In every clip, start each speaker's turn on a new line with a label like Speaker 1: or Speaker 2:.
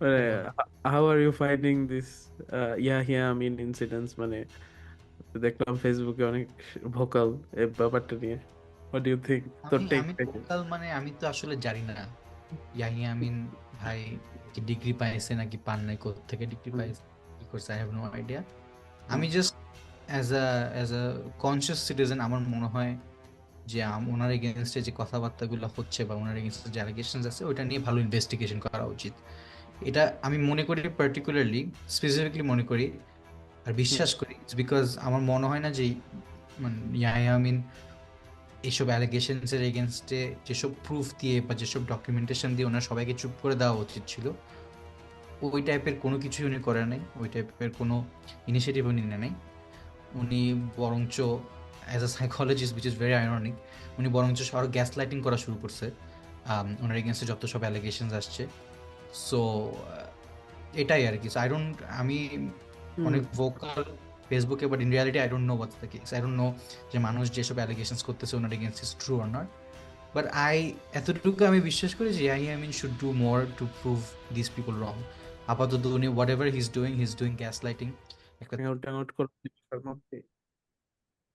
Speaker 1: মানে
Speaker 2: এবং
Speaker 1: how are you finding this Yahya Amin incidents? মানে দেখলাম ফেসবুকে অনেক ভোকাল এই ব্যাপারটা নিয়ে। হোয়াট ডু ইউ থিঙ্ক, তোর
Speaker 2: আমি
Speaker 1: টেক
Speaker 2: আমি
Speaker 1: থেকে?
Speaker 2: ভোকাল মানে আমি তো আসলে জানি না ইয়াহিয়া আমিন ভাই কি ডিগ্রি পাইছে নাকি পান নাই, থেকে ডিগ্রি
Speaker 1: হুম,
Speaker 2: পাইছে, কি করছে, আই হ্যাভ নো আইডিয়া।
Speaker 1: হুম,
Speaker 2: আমি just as a conscious citizen আমার মনে হয় যে ওনার এগেনস্টে যে কথাবার্তাগুলো হচ্ছে বা ওনার এগেনস্টে যে অ্যালিগেশনস আছে ওইটা নিয়ে ভালো ইনভেস্টিগেশন করা উচিত। এটা আমি মনে করি, পার্টিকুলারলি স্পেসিফিকলি মনে করি আর
Speaker 1: হুম,
Speaker 2: বিশ্বাস করি, বিকজ আমার মনে হয় না যে মানে ইয়াহিয়া আমিন এইসব অ্যালিগেশনস এর এগেনস্টে যেসব প্রুফ দিয়ে বা যেসব ডকুমেন্টেশন দিয়ে ওনার সবাইকে চুপ করে দেওয়া উচিত ছিল, ওই টাইপের কোনো কিছুই উনি করে নাই, ওই টাইপের কোনো ইনিশিয়েটিভ উনি নেয় নাই। উনি বরঞ্চ as a psychologist, which is very ironic, উনি বরঞ্চ আরও গ্যাস লাইটিং করা শুরু করছে ওনার এগেনস্টে যত সব অ্যালিগেশনস আসছে। সো এটাই আর কি। সো আই ডোন্ট, আমি
Speaker 1: হুম।
Speaker 2: অনেক ভোকাল ফেসবুকে, but in reality I don't know what's the case, I don't know যে মানুষ যেসব অ্যালিগেশনস করতেছে ওনার against is true or not. But এতটুকু আমি বিশ্বাস করি যে I mean should do more to prove this people wrong. আপাতত উনি whatever he is doing gaslighting একটা।
Speaker 1: আউট আউট করে জিনিসটার মধ্যে।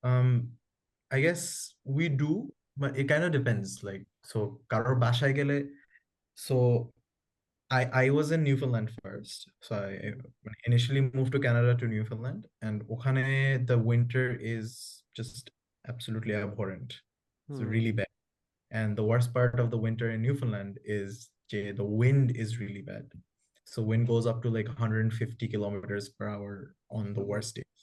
Speaker 3: Um, I guess we do, but it kind of depends. Like, so কারোর বাসায় গেলে, so I was in Newfoundland first. So I initially moved to Canada to Newfoundland, and ওখানে the winter is just absolutely abhorrent. It's
Speaker 1: hmm,
Speaker 3: really bad. And the worst part of the winter in Newfoundland is the wind is really bad. So wind goes up to like 150 kilometers per hour on the worst days.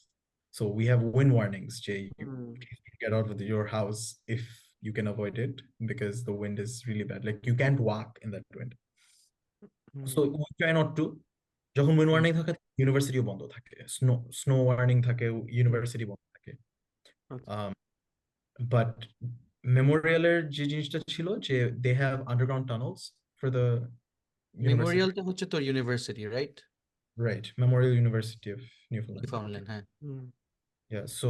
Speaker 3: So we have wind warnings, Jay. You
Speaker 1: hmm,
Speaker 3: please don't get out of your house if you can avoid it because the wind is really bad. Like you can't walk in that wind.
Speaker 1: Hmm,
Speaker 3: So we try not to. যখন wind warning থাকে ইউনিভার্সিটিও বন্ধ থাকে, snow warning থাকে,
Speaker 1: হুম,
Speaker 3: university বন্ধ থাকে।
Speaker 1: আচ্ছা।
Speaker 3: But মেমোরিয়ালের যে জিনিসটা ছিল যে they have underground tunnels for the university,
Speaker 2: মেমোরিয়ালটা হচ্ছে তোর university, right?
Speaker 3: Right, memorial university of Newfoundland.
Speaker 2: Newfoundland, হ্যাঁ।
Speaker 1: হুম,
Speaker 3: Yeah, so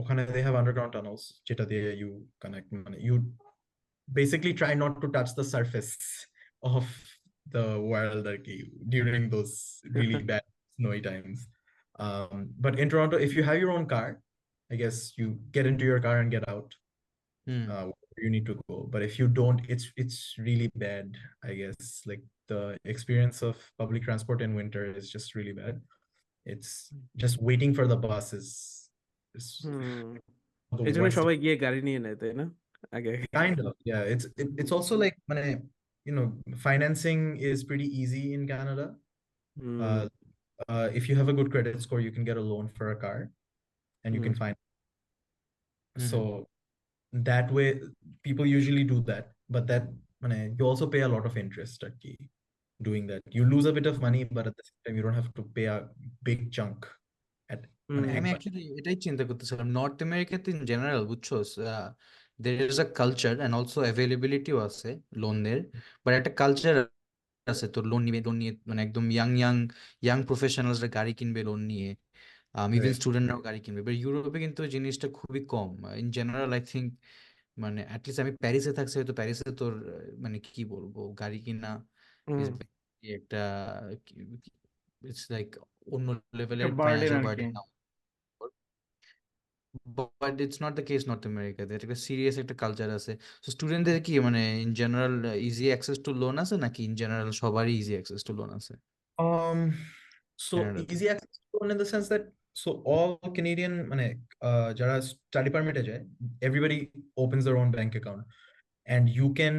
Speaker 3: ওখানে they have underground tunnels যেটা দিয়ে you connect, মানে you basically try not to touch the surface of the world আর কি during those really bad snowy times. But in Toronto, if you have your own car, I guess you get into your car and get out
Speaker 2: hmm.
Speaker 3: where you need to go. But if you don't, it's really bad, I guess. Like the experience of public transport in winter is just really bad. It's just waiting for the bus is
Speaker 1: hmm.
Speaker 3: the
Speaker 1: এই জন্য
Speaker 3: worst.
Speaker 1: সবাই গিয়ে গাড়ি নিয়ে নেয়, তাই না? আগে।
Speaker 3: Kind of, yeah. It's also like মানে, financing is pretty easy in Canada.
Speaker 1: Hmm,
Speaker 3: Uh, if you have a good credit score, you can get a loan for a car and you
Speaker 1: hmm,
Speaker 3: can find.
Speaker 2: Hmm hmm.
Speaker 3: So that way, people usually do that. But that মানে, you also pay a lot of interest at key doing that. You lose a bit of money, but at the same time, you don't have to pay a big chunk at মানে
Speaker 1: হুম,
Speaker 2: আমি
Speaker 3: একবার।
Speaker 2: Actually এটাই চিন্তা করতেছিলাম, north আমেরিকাতে in general বুঝছো, there is a culture and also অ্যাভেলেবিলিটিও আছে লোনের। বাট একটা কালচার আছে তোর লোন নিবে, লোন নিয়ে মানে একদম ইয়াং ইয়াং ইয়াং প্রফেশনালসরা গাড়ি কিনবে লোন নিয়ে, ইভেন
Speaker 3: Right.
Speaker 2: স্টুডেন্টরাও গাড়ি কিনবে। বাট ইউরোপে কিন্তু এই জিনিসটা খুবই কম ইন জেনারেল, আই থিঙ্ক। মানে অ্যাটলিস্ট আমি প্যারিসে থাকছি, হয়তো প্যারিসে তোর মানে কি বলবো, গাড়ি কিনা
Speaker 1: হুম।
Speaker 2: is একটা ইটস লাইক অন্য
Speaker 4: একটা
Speaker 2: লেভেলের
Speaker 4: বার্ডেন
Speaker 2: ফাইন্যান্সিয়াল
Speaker 4: আর কি।
Speaker 2: Burden. But it's not the case north আমেরিকাতে, এটা একটা সিরিয়াস একটা কালচার আছে। সো স্টুডেন্টদের কি মানে in general easy access to loan আছে, নাকি ইন জেনারেল সবারই ইজি অ্যাক্সেস টু লোন আছে
Speaker 3: Um, so
Speaker 2: কানাডাতে?
Speaker 3: easy access to loan in the sense that so all Canadian মানে যারা study permit এ যায়, everybody opens their own bank account and you can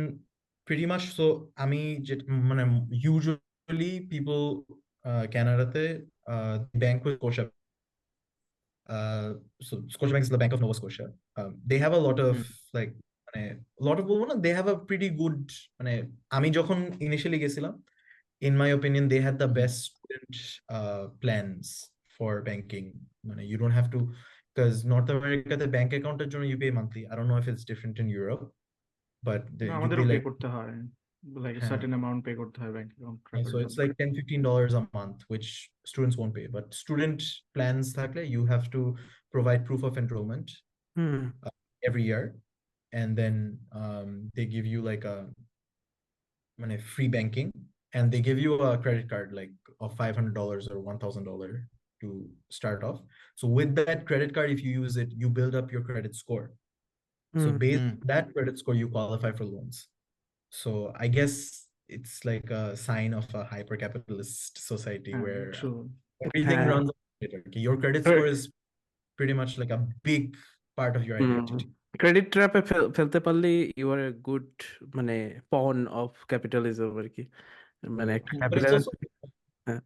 Speaker 3: pretty much, so আমি যে মানে usually people Canadaতে bank with Scotia, so Scotiabank is the Bank of Nova Scotia. They have a lot of
Speaker 2: hmm
Speaker 3: like মানে a lot of বলবো না, they have a pretty good মানে আমি যখন initially গেছিলাম, in my opinion, they had the
Speaker 2: hmm
Speaker 3: best student plans for banking. You don't have to, because North America, the bank account at you pay monthly. I don't know if it's different in Europe, but
Speaker 4: না,
Speaker 3: you
Speaker 4: আমাদেরও
Speaker 3: pay
Speaker 4: pay
Speaker 3: like,
Speaker 4: করতে হয়, like
Speaker 3: হ্যাঁ,
Speaker 4: certain amount pay করতে হয় bank account রাখার
Speaker 3: so it's
Speaker 4: জন্য।
Speaker 3: like $10-15 a month, which students won't pay. But student plans, you have to provide proof of enrollment
Speaker 1: hmm,
Speaker 3: uh, every year, and then they give you like a free banking. and they give you a credit card like of $500 or $1,000 to start off. So with that credit card, if you use it, you build up your credit score. So
Speaker 1: Hmm.
Speaker 3: based on that credit score, you qualify for loans. So I guess it's like a sign of a hyper-capitalist society where
Speaker 4: True.
Speaker 3: everything
Speaker 1: হ্যাঁ
Speaker 3: runs on credit. Your credit score is pretty much like a big part of your identity.
Speaker 1: Credit ট্র্যাপে ফেলতে পারলে you R a good মানে পন of capitalism আর কি মানে একটা
Speaker 3: But it's
Speaker 1: capital
Speaker 3: also
Speaker 1: হ্যাঁ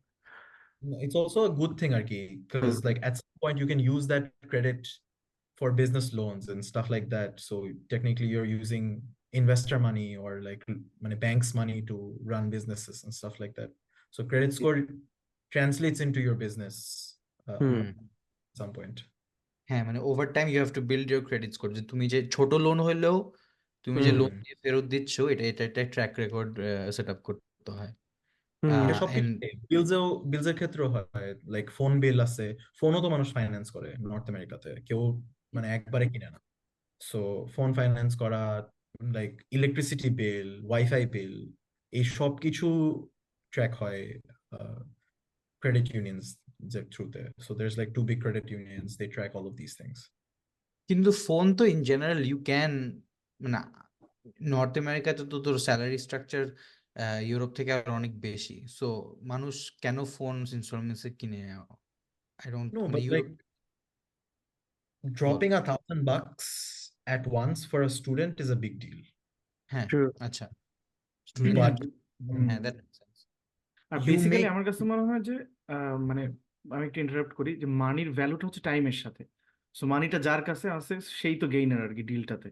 Speaker 3: it's also a good thing, Arki, because like at some point you can use that credit for business loans and stuff like that. So technically you're using investor money or like banks money to run businesses and stuff like that. So credit score translates into your business at some point.
Speaker 2: হ্যাঁ মানে over time you have to build your credit score, যে তুমি যে ছোট loan হলেও তুমি যে loan দিয়ে ফেরত দিচ্ছ এটা একটা ট্র্যাক রেকর্ড সেট আপ করতে হয়।
Speaker 3: এটা সবকিছু
Speaker 2: And
Speaker 3: বিলসের ক্ষেত্রেও হয়, লাইক ফোন বিল আছে, ফোনও তো মানুষ ফাইন্যান্স করে নর্থ আমেরিকাতে, কেউ একবারে কিনে না। সো ফোন ফাইন্যান্স করা, লাইক ইলেকট্রিসিটি বিল, ওয়াইফাই বিল, এই সব কিছু ট্র্যাক হয় credit unions through there. So there's like 2 big credit unions, they track all of these things.
Speaker 2: কিন্তু ফোন তো ইন জেনারেল ইউ ক্যান, মানে নর্থ আমেরিকাতে তো তোর স্যালারি স্ট্রাকচার ইউরোপ থেকে আর অনেক বেশি, সো মানুষ কেন ফোন ইনস্টলমেন্টসে কিনে? আই ডোন্ট,
Speaker 3: No,
Speaker 2: মানে
Speaker 3: but
Speaker 2: Europe
Speaker 3: like dropping $1,000 at once for a student is a big deal.
Speaker 2: হ্যাঁ
Speaker 1: True.
Speaker 2: আচ্ছা স্টুডেন্ট,
Speaker 3: But
Speaker 2: হ্যাঁ দ্যাট মেক্স সেন্স।
Speaker 4: আর
Speaker 3: you
Speaker 4: বেসিক্যালি
Speaker 3: make
Speaker 4: আমার কাছে মনে হয় যে মানে আমি একটু ইন্টারাপ্ট করি, যে মানির ভ্যালুটা হচ্ছে টাইমের সাথে। সো মানিটা যার কাছে আছে সেই তো গেইনার আর কি ডিলটাতে।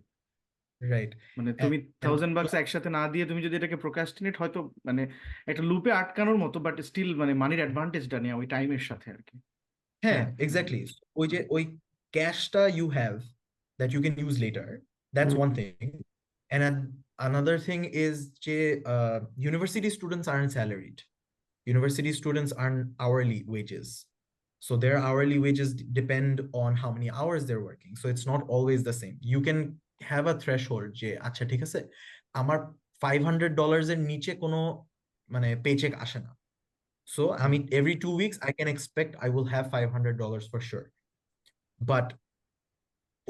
Speaker 3: right.
Speaker 4: মানে তুমি
Speaker 3: And
Speaker 4: $1,000 একসাথে না দিয়ে তুমি যদি এটাকে প্রোক্রাস্টিনেট, হয়তো মানে একটা লুপে আটকানোর মতো, বাট স্টিল মানে মানির অ্যাডভান্টেজটা নেই ওই টাইমের সাথে আর কি।
Speaker 3: হ্যাঁ, exactly. ওই ক্যাশটা you have that you can use later, that's one thing. And another thing is যে university students aren't salaried. University students earn hourly wages. So their hourly wages depend on how many hours they're working. So it's not always the same. You can have a threshold যে আচ্ছা ঠিক আছে, আমার $500 এর নিচে কোনো paycheck আসে না। So I mean, every 2 weeks I can expect I will have $500 for sure. But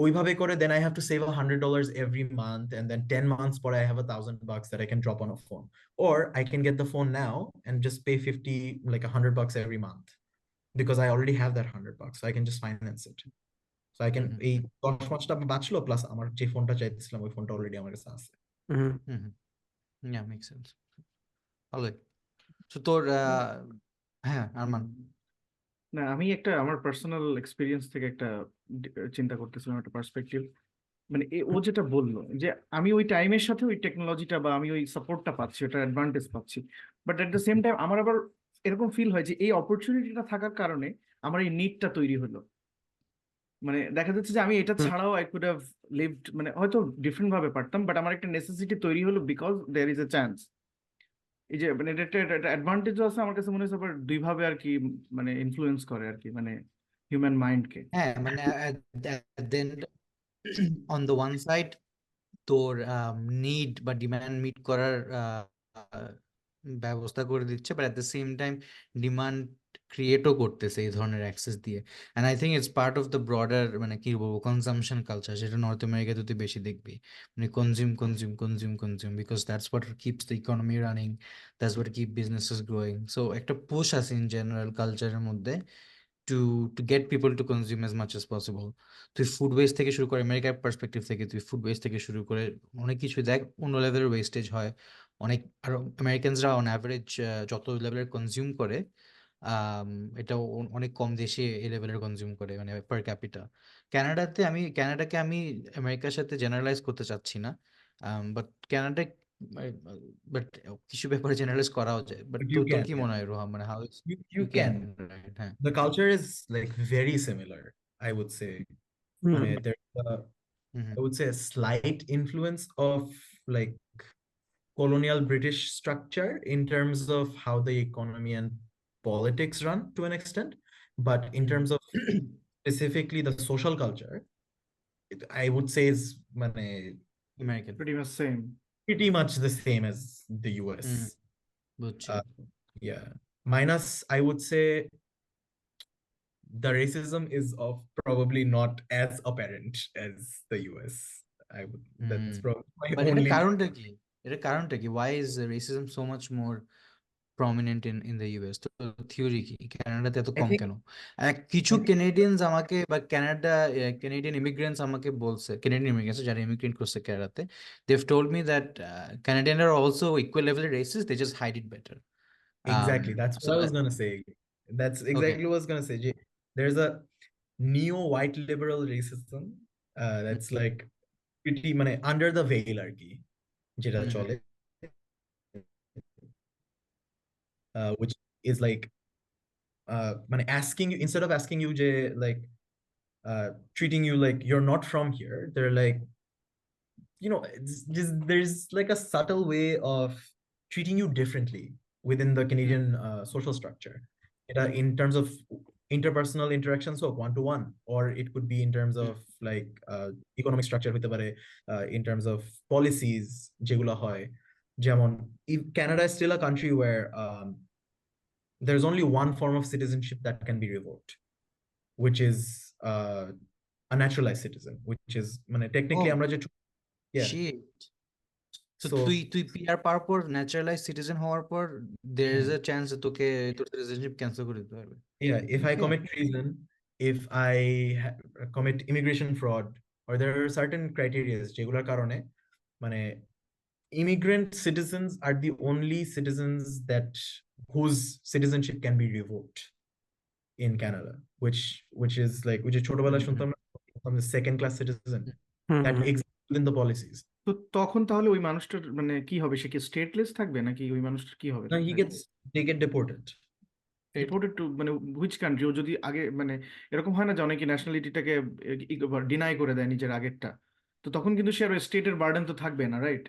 Speaker 3: ওইভাবে করে then I have to save $100 every month, and then 10 months পরে I have $1,000 that I can drop on a phone. Or I can get the phone now and just pay $100 every month, because I already have that $100, so I can just finance it. So I can এই 10 মাসটা বাঁচলো, plus আমার যে ফোনটা চাইতেছিলাম ওই ফোনটা already আমার কাছে আছে।
Speaker 2: Yeah, makes sense. ভালোই। So তোর হ্যাঁ আরমান,
Speaker 4: না আমি একটা আমার পার্সোনাল এক্সপিরিয়েন্স থেকে একটা চিন্তা করতেছিলাম, একটা পার্সপেক্টিভ। মানে ও যেটা বললো যে আমি ওই টাইমের সাথে ওই টেকনোলজিটা বা আমি ওই সাপোর্টটা পাচ্ছি, ওটার অ্যাডভান্টেজ পাচ্ছি, but at the same time আমার আবার এরকম ফিল হয় যে এই অপরচুনিটিটা থাকার কারণে আমার এই নিডটা তৈরি হলো। মানে দেখা যাচ্ছে যে আমি এটা ছাড়াও আই কুড হ্যাভ লিভড, মানে হয়তো ডিফারেন্ট ভাবে পারতাম, বাট আমার একটা নেসেসিটি তৈরি হলো because there is a chance. এই যে মানে এটা একটা অ্যাডভান্টেজও আছে আমার কাছে মনে হচ্ছে, আবার দুই ভাবে আর কি মানে ইনফ্লুয়েন্স করে আর কি, মানে হিউম্যান মাইন্ডকে।
Speaker 2: হ্যাঁ মানে then on the one side তোর নিড বা ডিমান্ড মিট করার ব্যবস্থা করে দিচ্ছে, but at the same time demand ক্রিয়েটও করতেছে এই ধরনের অ্যাক্সেস দিয়ে। And I think it's part of the broader মানে কি বলবো কনজামশন কালচার, যেটা নর্থ আমেরিকাতে তুই বেশি দেখবি, মানে consume because that's what keeps the economy running, that's what keep businesses growing. So একটা পুশ আছে ইন জেনারেল কালচারের মধ্যে to get people to consume as much as possible. তুই ফুড ওয়েস্ট থেকে শুরু করে, আমেরিকার পার্সপেক্টিভ থেকে তুই ফুড ওয়েস্ট থেকে শুরু করে অনেক কিছু দেখ, অন্য লেভেলের ওয়েস্টেজ হয় অনেক। আর আমেরিকানসরা অন অ্যাভারেজ যত লেভেলের কনজিউম করে এটা অনেক কম দেশে এই লেভেলের কনজিউম করে, মানে পার ক্যাপিটা। কানাডাকে আমি আমেরিকার সাথে জেনারেলাইজ করতে চাচ্ছি না, বাট কানাডা, বাট কিছু ব্যাপারে জেনারেলাইজ করাও যায়। বাট
Speaker 3: You
Speaker 2: তোর
Speaker 3: can,
Speaker 2: কি মনে হয় রোহাম, মানে how
Speaker 3: you
Speaker 2: you can,
Speaker 3: can.
Speaker 2: Right? হ্যাঁ
Speaker 3: The culture is like very similar, I would say. There's I would say a slight influence of like colonial British structure in terms of how the economy and politics run to an extent, but in terms of specifically the social culture, I would say is
Speaker 2: American
Speaker 4: pretty much same.
Speaker 3: pretty much the same as the US.
Speaker 2: বুঝছি।
Speaker 3: Uh, yeah. Minus, I would say the racism is of probably not as apparent as the US. That's probably my
Speaker 2: but এটা
Speaker 3: only.
Speaker 2: কারণটা কি? এটা কারণটা কি? Why is racism so much more prominent in the US? তো theory কি? কানাডাতে এত
Speaker 3: I
Speaker 2: কম
Speaker 3: think
Speaker 2: কেন? কিছু
Speaker 3: I think
Speaker 2: কানাডিয়ানস আমাকে বা কানাডিয়ান ইমিগ্রেন্টস আমাকে বলছে, কানাডিয়ান ইমিগ্রেন্টস যারা ইমিগ্রেন্ট করছে কানাডাতে, they've told me that Canadian are also equal level racist, they just hide it better.
Speaker 3: exactly that's
Speaker 2: So
Speaker 3: what I was gonna say. That's
Speaker 2: okay.
Speaker 3: exactly what I was gonna say. There's a neo-white liberal racism that's like pretty under the veil আর কি যেটা
Speaker 2: হুম,
Speaker 3: চলে, which is like asking you, instead of asking you যে like treating you like you're not from here, they're like, it's just there's like a subtle way of treating you differently within the Canadian social structure. In terms of interpersonal interactions, so one-to-one, or it could be in terms of like economic structure হইতে পারে, in terms of policies যেগুলো হয়, যেমন Canada is still a country where there's only one form of citizenship that can be revoked, which is a naturalized citizen, which is technically
Speaker 2: Oh,
Speaker 3: আমরা যে yeah.
Speaker 2: shit. So
Speaker 3: So
Speaker 2: তুই PR পাওয়ার পর naturalise citizen হওয়ার পর there is a chance তোকে তোর citizenship cancel করে দিতে পারবে।
Speaker 3: yeah, if I
Speaker 2: Okay.
Speaker 3: commit treason, if I commit immigration fraud, or there are certain criteria যেগুলোর কারণে immigrant citizens are the only citizens that whose citizenship can be revoked in Canada, which is ছোটবেলায় শুনতাম না, from the second class citizen that exists within the policies.
Speaker 4: তো তখন তাহলে ওই মানুষটার কি হবে, সে কি স্টেটলেস থাকবে নাকি ওই মানুষটার কি হবে?
Speaker 3: Now they get deported.
Speaker 4: Deported to which country? ও যদি আগে এরকম হয় না যে অনেকে ন্যাশনালিটিটাকে ডিনাই করে দেয় নিজের আগেরটা, তো তখন কিন্তু সে আর স্টেটের বার্ডেন তো থাকবে না, রাইট?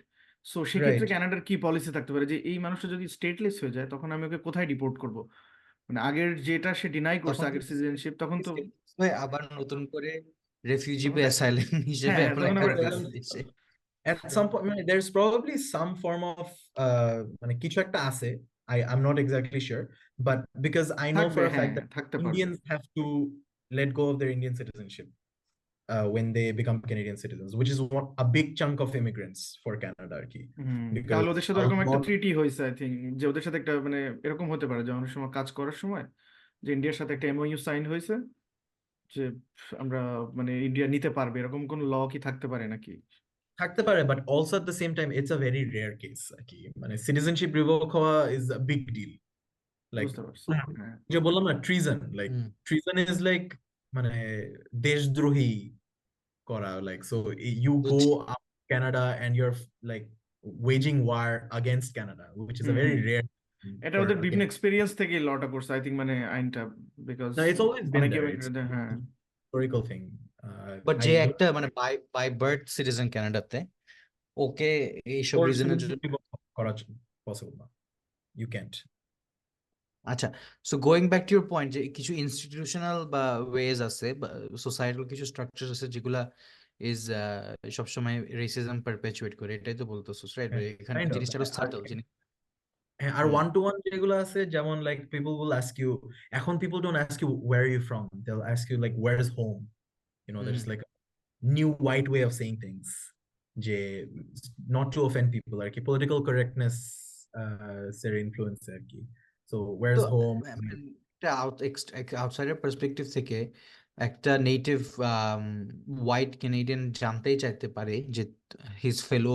Speaker 4: সো সেক্ষেত্রে
Speaker 3: Right.
Speaker 4: কানাডার কি পলিসি থাকতে পারে যে এই মানুষটা যদি স্টেটলেস হয়ে যায় তখন আমি ওকে কোথায় ডিপোর্ট করব? আগের যেটা সে ডিনাই করছে
Speaker 2: তখন
Speaker 4: আগের সিটিজেনশিপ, তখন তো
Speaker 2: আবার নতুন করে রেফিউজি
Speaker 4: তখন
Speaker 2: বা অ্যাসাইলাম হিসেবে
Speaker 4: হ্যাঁ, তখন
Speaker 2: অ্যাপ্লাই
Speaker 4: আবার
Speaker 2: করতে হবে দেশে।
Speaker 3: At some point there's probably some form of কিছু একটা আছে, I'm not exactly sure, but because I know
Speaker 4: থাকবে,
Speaker 3: for a
Speaker 4: হ্যাঁ
Speaker 3: fact that
Speaker 4: থাকতে পারবে।
Speaker 3: Indians have to let go of their Indian citizenship when they become Canadian citizens, which is a big chunk of immigrants for Canada আর কি, because
Speaker 4: তাহলে ওদের সাথে
Speaker 3: our
Speaker 4: ওরকম একটা
Speaker 3: law-
Speaker 4: ট্রিটি হয়েছে আই থিঙ্ক, যে ওদের সাথে একটা এরকম হতে পারে যে অনেক সময় কাজ করার সময় যে ইন্ডিয়ার সাথে একটা এমওইউ সাইন হয়েছে যে আমরা ইন্ডিয়া নিতে পারবে, এরকম কোন ল কি থাকতে পারে নাকি?
Speaker 3: থাকতে পারে, but also at the same time it's a very rare case আর কি, citizenship revoke হওয়া is a big deal. Like
Speaker 4: বুঝতে পারছি, হ্যাঁ।
Speaker 3: যে বললাম না treason, like treason is like দেশদ্রোহী করা, like so you go up to Canada and you're like waging war against Canada, which is a very rare thing
Speaker 4: এটা
Speaker 3: for
Speaker 4: ওদের
Speaker 3: a
Speaker 4: বিভিন্ন
Speaker 3: Canadian.
Speaker 4: এক্সপেরিয়েন্স থেকে লটা করছে আই থিঙ্ক, আইনটা, because
Speaker 3: No, it's always been
Speaker 4: অনেকে
Speaker 3: there. It's
Speaker 4: হ্যাঁ।
Speaker 3: a historical thing.
Speaker 2: But
Speaker 3: I
Speaker 2: যে
Speaker 3: don't
Speaker 2: একটা বাই বার্থ সিটিজেন কানাডাতে, ওকে এইসব
Speaker 3: or
Speaker 2: রিজনের জন্য।
Speaker 3: করা possible না, you can't.
Speaker 2: আচ্ছা, so going back to your point, যে কিছু ইনস্টিটিউশনাল বা ওয়েজ আছে বা সোসাইটাল কিছু স্ট্রাকচার আছে যেগুলা ইজ সবসময় রেসিজম পারপেচুয়েট করে, এটাই তো বলতেছো, রাইট? এখানে
Speaker 3: Kind of.
Speaker 2: জিনিসটা আরো সাটল জিনিস।
Speaker 3: আর ওয়ান টু ওয়ান যেগুলো আছে, যেমন like people will ask you, এখন people don't ask you where you from, they will ask you like where is home, there's like a new white way of saying things, যে not to offend people আর কি, political correctness এর influence আর কি, so where
Speaker 2: তো
Speaker 3: is home.
Speaker 2: একটা outsider perspective থেকে একটা native white Canadian জানতেই চাইতে পারে যে হিজ ফেলো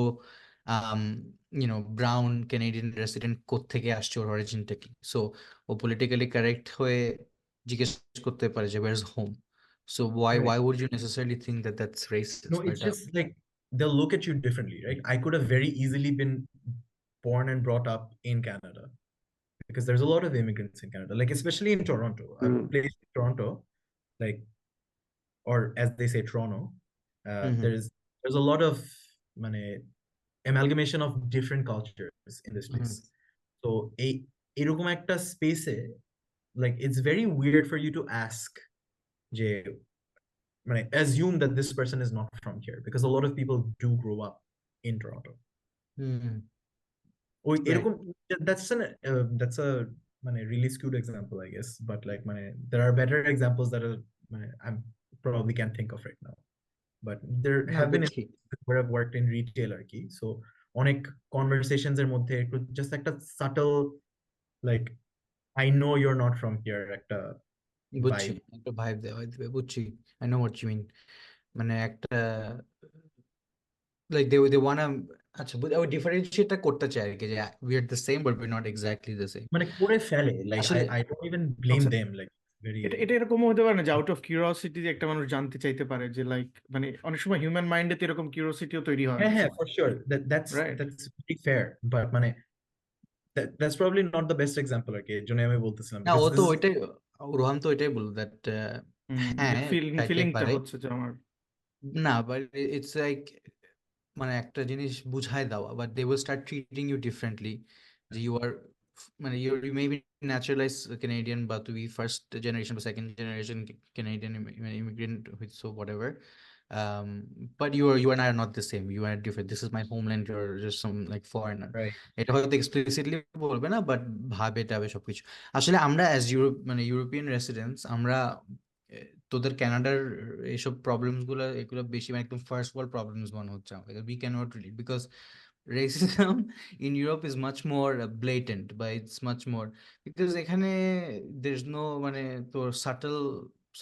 Speaker 2: ব্রাউন ক্যানাডিয়ান রেসিডেন্ট কোত্থেকে আসছে, ওর অরিজিনটা কি। সো ও পলিটিক্যালি কারেক্ট হয়ে জিজ্ঞেস করতে পারে যে where is home. So
Speaker 3: Right.
Speaker 2: why would you necessarily think that that's racist?
Speaker 3: No, it's just like they'll look at you differently, right? I could have very easily been born and brought up in Canada, because there's a lot of immigrants in Canada, like especially in Toronto. I've played in Toronto, like, or as they say, Toronto. There's a lot of amalgamation of different cultures in this place. So এরকম একটা স্পেসে, like it's very weird for you to ask যে assume that this person is not from here, because a lot of people do grow up in Toronto. ওই
Speaker 2: Right.
Speaker 3: এরকম that's a মানে really skewed example I guess, but like মানে there are better examples that are মানে I probably can't think of right now, but there
Speaker 2: না
Speaker 3: have been
Speaker 2: বুঝছি
Speaker 3: instances where I've worked in retail আর কি, so অনেক conversations এর মধ্যে একটু just একটা subtle like I know you're not from here একটা
Speaker 2: বুঝছি
Speaker 3: vibe.
Speaker 2: একটা ভাইব দেওয়া দিবে বুঝছি I know what you mean মানে একটা লাইক দে ওয়ানা আচ্ছা ওই ডিফারেন্সিয়েটটা করতে চাই আর কি যে we are the same but we not exactly the same
Speaker 3: মানে করে ফেলে like
Speaker 2: আসলে
Speaker 3: I don't even blame
Speaker 4: আচ্ছা,
Speaker 3: them like very
Speaker 4: এটা এটা এরকম হতে পারে না যে আউট অফ কিউরিওসিটি যে একটা মানুষ জানতে চাইতে পারে যে লাইক মানে অনেক সময় হিউম্যান মাইন্ডে তো এরকম কিউরিওসিটিও তৈরি হয়
Speaker 3: হ্যাঁ
Speaker 4: অনেক
Speaker 3: হ্যাঁ
Speaker 4: সময়,
Speaker 3: for sure that's
Speaker 4: right?
Speaker 3: pretty fair, but মানে that's probably not the best example আর কি, এর জন্য আমি বলতেছিলাম
Speaker 2: না
Speaker 3: because
Speaker 2: ও তো
Speaker 3: this is
Speaker 2: ওইটাই রোহান তো ওইটাই বলল দ্যাট
Speaker 4: যে
Speaker 2: হ্যাঁ চাইতে
Speaker 4: ফিলিংটা
Speaker 2: পারে
Speaker 4: হচ্ছে যে আমার
Speaker 2: না বাট ইটস লাইক মানে একটা জিনিস বুঝাই দেওয়া but they will start treating you differently যে ইউ আর মানে you may be naturalise Canadian বা তুই ফার্স্ট জেনারেশন বা second generation Canadian immigrant which so whatever but you and I are not the same, you are different, this is my homeland, you're just some like foreigner
Speaker 3: right.
Speaker 2: এটা হয়তো explicitly বলবে না but ভাবে টাবে সবকিছু আসলে আমরা as Europe মানে European residents আমরা তোদের কানাডার এইসব প্রবলেমস গুলো এগুলো বেশি মানে একদম ফার্স্ট ওয়ার্ল্ড প্রবলেমস মনে হচ্ছে আমাদের we can not relate because racism in Europe is much more blatant but it's much more because এখানে there's no মানে তোর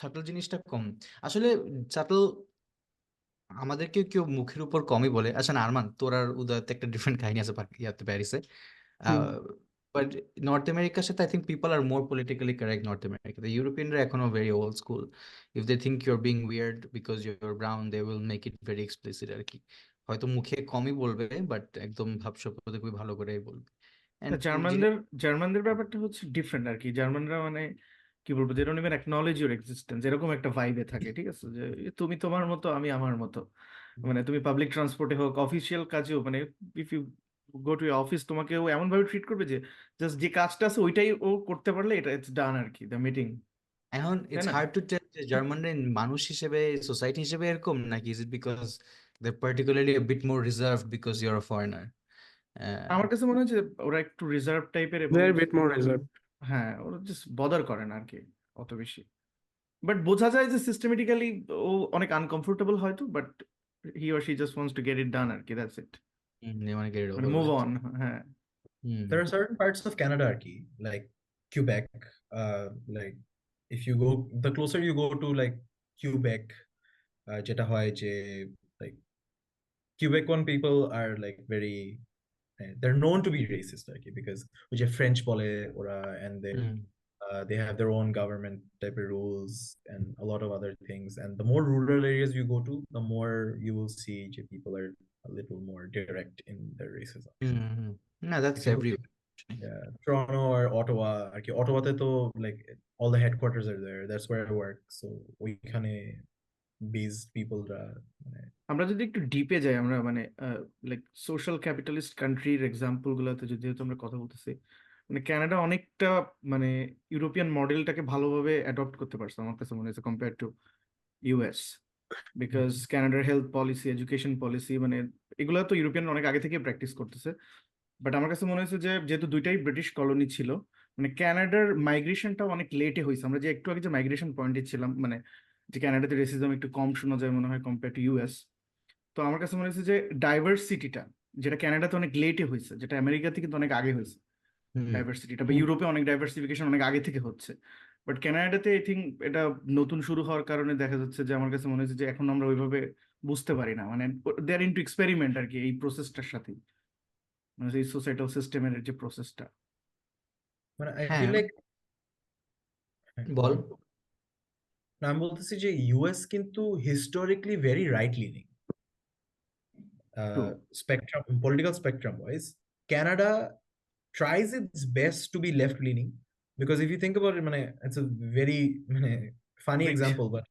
Speaker 2: সাটল জিনিসটা কম আসলে সাটল আমাদেরকে কেউ মুখের উপর কমই বলে আচ্ছা না আরমান তোর আর উদয়তে একটা ডিফারেন্ট কাহিনী আছে ইয়াতে প্যারিসে বাট নর্থ আমেরিকার সাথে I think people are more politically correct North America ইউরোপিয়ানরা এখনো very old school if they think you're being weird because you're brown they will make it very explicit আর কি হয়তো মুখে কমই বলবে বাট একদম ভাবসাবে খুবই ভালো করেই বলবে
Speaker 4: না,
Speaker 2: And
Speaker 4: জার্মানদের ব্যাপারটা হচ্ছে ডিফারেন্ট আর কি। জার্মানরা মানে কি বলবো, they don't even acknowledge your existence, এরকম একটা ভাইবে থাকে, ঠিক আছে, যে তুমি তোমার মতো আমি আমার মতো। মানে তুমি পাবলিক ট্রান্সপোর্টে হোক, অফিসিয়াল কাজেও, মানে if you go to office, তোমাকে ও এমন ভাবে ট্রিট করবে যে জাস্ট যে কাজটা আছে ওইটাই ও করতে পারলে এটা ইটস ডান আর কি, দ্য মিটিং,
Speaker 2: এখন
Speaker 4: তাই
Speaker 2: ইটস
Speaker 4: না?
Speaker 2: হার্ড টু টেল যে জার্মানরা মানুষ হিসেবে সোসাইটি হিসেবে এরকম নাকি is it because they particularly a bit more reserved because you're a foreigner
Speaker 4: আমার কাছে মনে হয় যে ওরা একটু রিজার্ভ টাইপের, এবং
Speaker 1: They're a bit more reserved.
Speaker 4: হ্যাঁ ওরা জাস্ট বদার করে না আর কি অত বেশি। বাট বোঝা যায় যে সিস্টেমেটিক্যালি ও অনেক আনকমফোর্টেবল হয়তো, but he or she just wants to get it done আর কি, that's it,
Speaker 2: they want to get it
Speaker 4: মানে
Speaker 2: over
Speaker 4: মুভ
Speaker 2: with
Speaker 4: অন। হ্যাঁ,
Speaker 3: There are certain parts of Canada আর কি, like Quebec, like if you go the closer you go to like Quebec, যেটা হয় যে like Quebecois people are like very they're known to be racist আর কি, because ওই যে French বলে ওরা, and they have their own government type of rules and a lot of other things, and the more rural areas you go to, the more you will see যে people are a little more direct in their racism.
Speaker 2: No, that's
Speaker 3: If you go
Speaker 2: everywhere.
Speaker 3: yeah, Toronto or Ottawa আর কি, Ottawa-তে তো like all the headquarters are there, that's where I work, so ওইখানে these people মানে
Speaker 4: আমরা যদি একটু ডিপে যাই, আমরা মানে লাইক সোশ্যাল ক্যাপিটালিস্ট কান্ট্রির এক্সাম্পল গুলোতে যদি যেহেতু আমরা কথা বলতেছি, মানে কানাডা অনেকটা মানে ইউরোপিয়ান মডেলটাকে ভালোভাবে অ্যাডপ্ট করতে পারছে আমার কাছে মনে হয়েছে কম্পেয়ার টু ইউএস, বিকজ কানাডার হেলথ পলিসি, এডুকেশন পলিসি, মানে এগুলো তো ইউরোপিয়ান অনেক আগে থেকে প্র্যাকটিস করতেছে। বাট আমার কাছে মনে হয়েছে যে যেহেতু দুইটাই ব্রিটিশ কলোনি ছিল, মানে কানাডার মাইগ্রেশনটা অনেক লেটে হয়েছে। আমরা যে একটু আগে যে মাইগ্রেশন পয়েন্টে ছিলাম, মানে যে কানাডাতে রেসিজম একটু কম শোনা যায় মনে হয় কম্পেয়ার টু ইউএস, তো আমার কাছে মনে হচ্ছে যে ডাইভার্সিটিটা যেটা কানাডাতে অনেক লেটে হয়েছে, যেটা আমেরিকাতে কিন্তু অনেক আগে হয়েছে ডাইভার্সিটিটা, বা ইউরোপে অনেক ডাইভার্সিফিকেশন অনেক আগে থেকে হচ্ছে। বাট কানাডাতে আই থিঙ্ক এটা নতুন শুরু হওয়ার কারণে দেখা যাচ্ছে যে আমার কাছে মনে হচ্ছে যে এখন আমরা ওইভাবে বুঝতে পারি না, মানে দে আর ইনটু এক্সপেরিমেন্ট আর কি এই প্রসেসটার সাথে, মানে এই সোসাইটাল সিস্টেমের যে প্রসেসটা।
Speaker 3: মানে I
Speaker 2: হ্যাঁ
Speaker 3: feel like
Speaker 2: বল
Speaker 3: না, আমি বলতেছি যে ইউএস কিন্তু historically very right lining spectrum, political spectrum wise. Canada tries its best to be left leaning, because if you think about it, it's a very funny
Speaker 4: Rich.
Speaker 3: example, but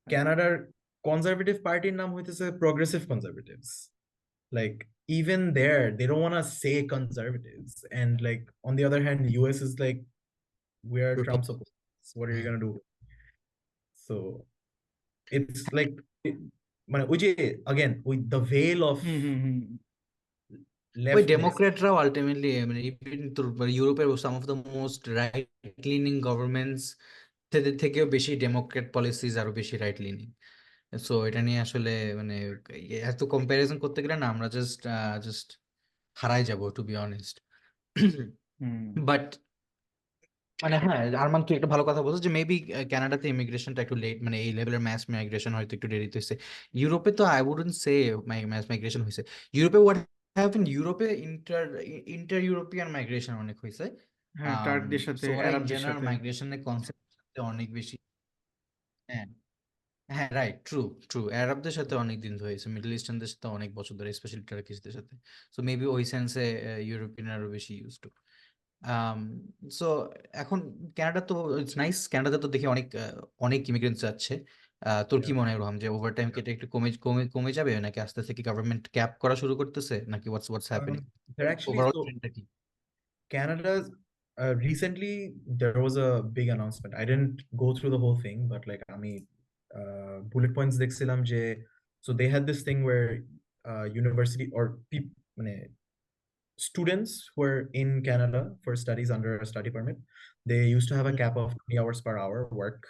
Speaker 3: Canada's conservative party নাম হইতেছে progressive conservatives. Like even there they don't want to say conservatives, and like on the other hand US is like, we are Trump supporters, what are you gonna do? So it's like মানে ওই যে again with the veil of
Speaker 2: ওই
Speaker 3: leftness.
Speaker 2: ডেমোক্রেটরাও ultimately মানে even তোর ইউরোপের some of the most right leaning governments থেকেও বেশি ডেমোক্রেট পলিসিস আরো বেশি রাইট লিনিং। সো এটা নিয়ে আসলে মানে এত কম্প্যারিজন করতে গেলে না আমরা জাস্ট হারাই যাব to be honest.
Speaker 4: Hmm
Speaker 2: but মানে হ্যাঁ, আরমান তুই একটা ভালো কথা বলছিস যে মেবি কানাডাতে ইমিগ্রেশনটা একটু লেট, মানে এই লেভেলের ম্যাস মাইগ্রেশন হয়তো একটু দেরিতে হয়েছে। ইউরোপে তো I wouldn't say mass migration হয়েছে। ইউরোপে হোয়াট হ্যাপেন, ইউরোপে ইন্টার ইউরোপিয়ান মাইগ্রেশন অনেক হয়েছে।
Speaker 4: হ্যাঁ টার্কদের সাথে
Speaker 2: সো ওরা ইন
Speaker 4: আরবদের
Speaker 2: জেনারেল
Speaker 4: সাথে
Speaker 2: মাইগ্রেশনের কনসেপ্ট অনেক বেশি। হ্যাঁ হ্যাঁ রাইট, ট্রু ট্রু, আরবদের সাথে অনেক দিন ধরে হয়েছে, মিডল ইস্টার্নদের সাথে অনেক বছর ধরে, স্পেশালি টার্কিশদের সাথে। সো মেবি ওই সেন্সে ইউরোপিয়ান আরো বেশি ইউজ টু। সো এখন কানাডা তো ইটস নাইস, কানাডাতে তো দেখি অনেক অনেক ইমিগ্রেন্টস যাচ্ছে। তোর কি
Speaker 3: Yeah.
Speaker 2: মনে হয় রোহাম, যে ওভার টাইম কেটে একটু কমে কমে কমে যাবে, নাকি আস্তে থেকে গভর্নমেন্ট ক্যাপ করা শুরু করতেছে, নাকি what's happening?
Speaker 3: They're actually
Speaker 2: overall
Speaker 3: so
Speaker 2: ট্রেন্ডটা কি?
Speaker 3: Canada's recently there was a big announcement. I didn't go through the whole thing, but like I mean, bullet points দেখছিলাম যে so they had this thing where university or people students who are in Canada for studies under a study permit, they used to have a cap of 20 hours per hour work.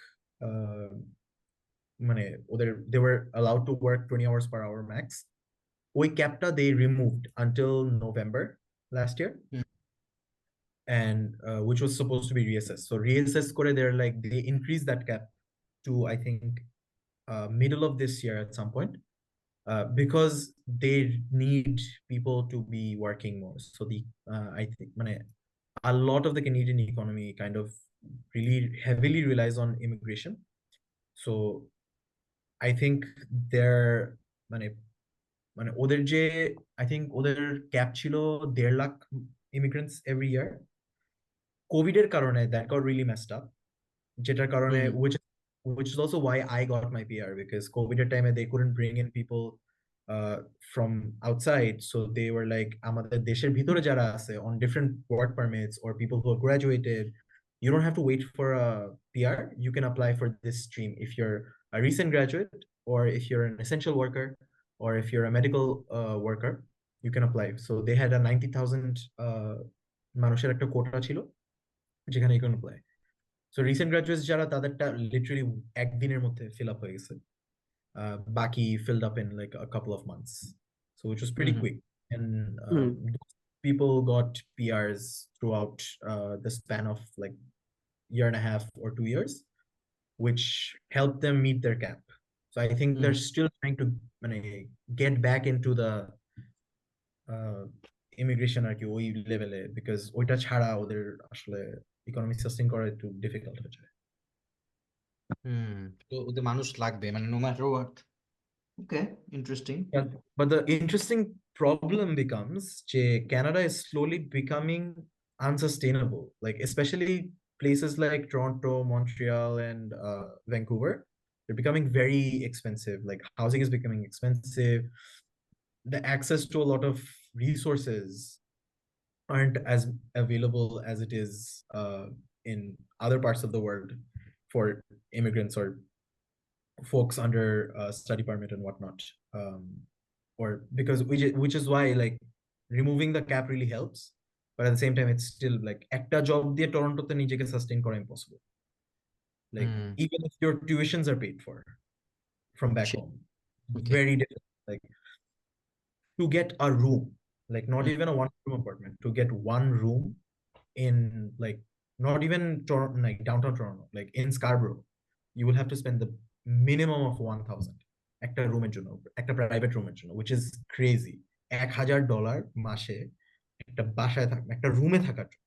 Speaker 3: They were allowed to work 20 hours per hour max. ওই ক্যাপটা they removed until November last year.
Speaker 2: Hmm.
Speaker 3: And which was supposed to be reassessed. So reassess করে they're like they increased that cap to I think middle of this year at some point, because they need people to be working more. So the I think a lot of the Canadian economy kind of really heavily relies on immigration. So I think they're ওদের যে I think ওদের cap ছিল 1.5 lakh immigrants every year. COVID এর কারণে that got really messed up, যেটার কারণে which is also why I got my PR, because COVID এর time they couldn't bring in people from outside, so they were like আমাদের দেশের ভিতরে যারা আছে on different work permits or people who are graduated, you don't have to wait for a PR, you can apply for this stream if you're a recent graduate, or if you're an essential worker, or if you're a medical worker, you can apply. So they had a 90,000 মানুষের একটা কোটা ছিল যেখানে you can apply. So recent graduates যারা তাদেরটা literally একদিনের মধ্যে fill up হয়ে গেছে, বাকি filled up in like a couple of months, so which was pretty quick. And those people got PRs throughout the span of like year and a half or 2 years, which helped them meet their cap. So I think they're still trying to get back into the immigration আর কি ওই লেভেলে, because ওইটা ছাড়া ওদের আসলে economy sustain করা একটু difficult হয়ে যায়।
Speaker 2: তো ওদের মানুষ লাগবে মানে no matter what. Okay, interesting.
Speaker 3: But the interesting problem becomes যে Canada is slowly becoming unsustainable, like especially places like Toronto, Montreal, and Vancouver. They're becoming very expensive. Like housing is becoming expensive. The access to a lot of resources aren't as available as it is in other parts of the world for immigrants or folks under study permit and whatnot. Or because which is why like removing the cap really helps, but at the same time it's still like একটা job দিয়ে টরন্টোতে নিজেকে sustain করা impossible, like even if your tuitions are paid for from back home.
Speaker 2: Okay.
Speaker 3: Very difficult, like to get a room, like not even a 1-room apartment, to get one room in like not even Toronto, like downtown Toronto, like in Scarborough, you will have to spend the minimum of 1,000 একটা রুমের জন্য, একটা private রুমের জন্য, which is crazy. $1,000 মাসে একটা বাসায় থাকা, একটা রুমে থাকার জন্য,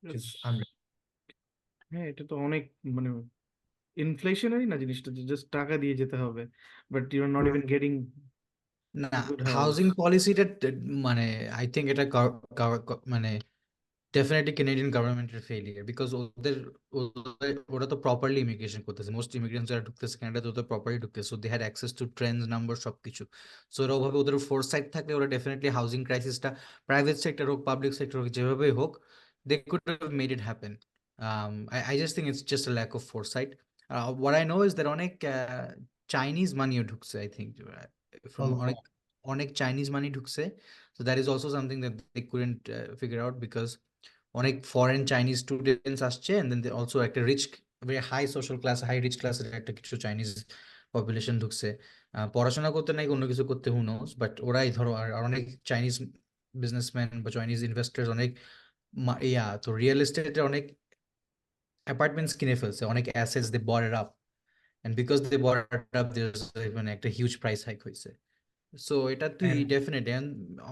Speaker 3: which is unreal.
Speaker 4: হ্যাঁ এটা তো অনেক মানে ইনফ্লেশনারি না জিনিসটা, জাস্ট টাকা দিয়ে যেতে হবে, but you are not even getting
Speaker 2: না
Speaker 4: গুড হাউস।
Speaker 2: হাউজিং পলিসিটা মানে আই থিঙ্ক এটা মানে ডেফিনেটলি কানাডিয়ান গভর্নমেন্টের ফেলিয়ার, বিকজ ওরা তো প্রপারলি ইমিগ্রেশন করতেছে, মোস্ট ইমিগ্রেন্টস যারা ঢুকতেছে কানাডাতে ওদের প্রপারলি ঢুকতেছে, so they had access to trains number সবকিছু। সো ওরা ওভাবে ওদের ফোরসাইট থাকলে ওরা ডেফিনেটলি হাউজিং ক্রাইসিসটা প্রাইভেট সেক্টর হোক পাবলিক সেক্টর হোক যেভাবেই হোক they could have made it happen. I just think it's just a lack of foresight. What I know is that অনেক চাইনিজ মানিও ঢুকছে, আই থিঙ্ক ফ্রম অনেক চাইনিজ মানি ঢুকছে। So that is also something that they couldn't figure out because অনেক foreign Chinese students আসছে and then also একটা rich very high social class high rich class এর একটা কিছু চাইনিজ পপুলেশন ঢুকছে পড়াশোনা করতে নাই অন্য কিছু করতে who knows বাট ওরাই ধরো আর অনেক চাইনিজ বিজনেসম্যান বা চাইনিজ ইনভেস্টার্স অনেক তো রিয়েল এস্টেটে অনেক অ্যাপার্টমেন্টস কিনে ফেলছে অনেক assets they bought it up and because they bought it up there's মানে একটা হিউজ প্রাইস হাইক হয়েছে so এটা তুই
Speaker 3: And
Speaker 2: ডেফিনেটলি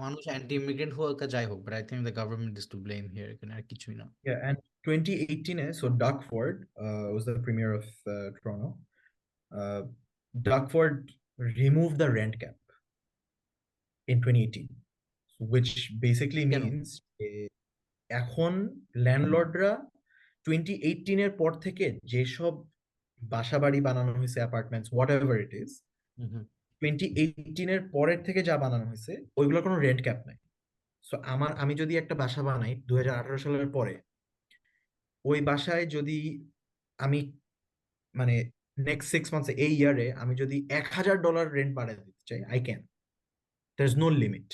Speaker 2: মানুষ অ্যান্টি ইমিগ্রেন্ট হোক আর যাই হোক but I think the government is to blame here এখানে আর কিছুই না
Speaker 3: yeah, and 2018, so Doug Ford was the premier of Toronto. Uh, Doug Ford removed the rent cap in 2018, which basically
Speaker 2: কেন
Speaker 3: means এখন ল্যান্ডলর্ডরা 2018 এর পর থেকে যেসব বাসাবাড়ি বানানো হয়েছে apartments what ever it is 2018 এর পরের থেকে যা বানানো হয়েছে ওইগুলোর কোনো রেন্ট ক্যাপ নাই। সো আমি যদি একটা বাসা বানাই 2018 সালের পরে, ওই বাসায় যদি আমি মানে নেক্সট 6 মান্থস এই ইয়ারে আমি যদি $1,000 রেন্ট বাড়ায় দিতে চাই I can, there is no limit.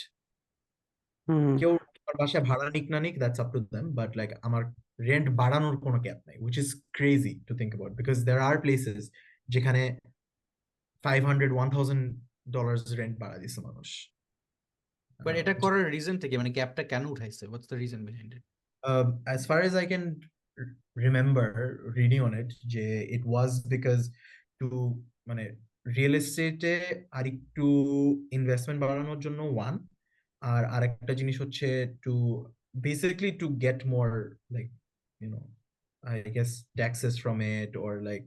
Speaker 1: Hmm
Speaker 3: কেউ আমার বাসায় ভাড়া নিক না নিক that's up to them, but like আমার রেন্ট বাড়ানোর কোনো ক্যাপ নাই, which is crazy to think about because there are places যেখানে $500-1,000 রেন্ট বাড়া দিচ্ছে মানুষ।
Speaker 2: বাট এটা করার রিজন থেকে মানে ক্যাপটা কেন উঠাইছে what's the reason behind it
Speaker 3: As far as I can remember reading on it, যে it was because to মানে রিয়েল এস্টেটে আর একটু ইনভেস্টমেন্ট বাড়ানোর জন্য ওয়ান, আর আরেকটা জিনিস হচ্ছে two basically to get more like you know I guess taxes from it or like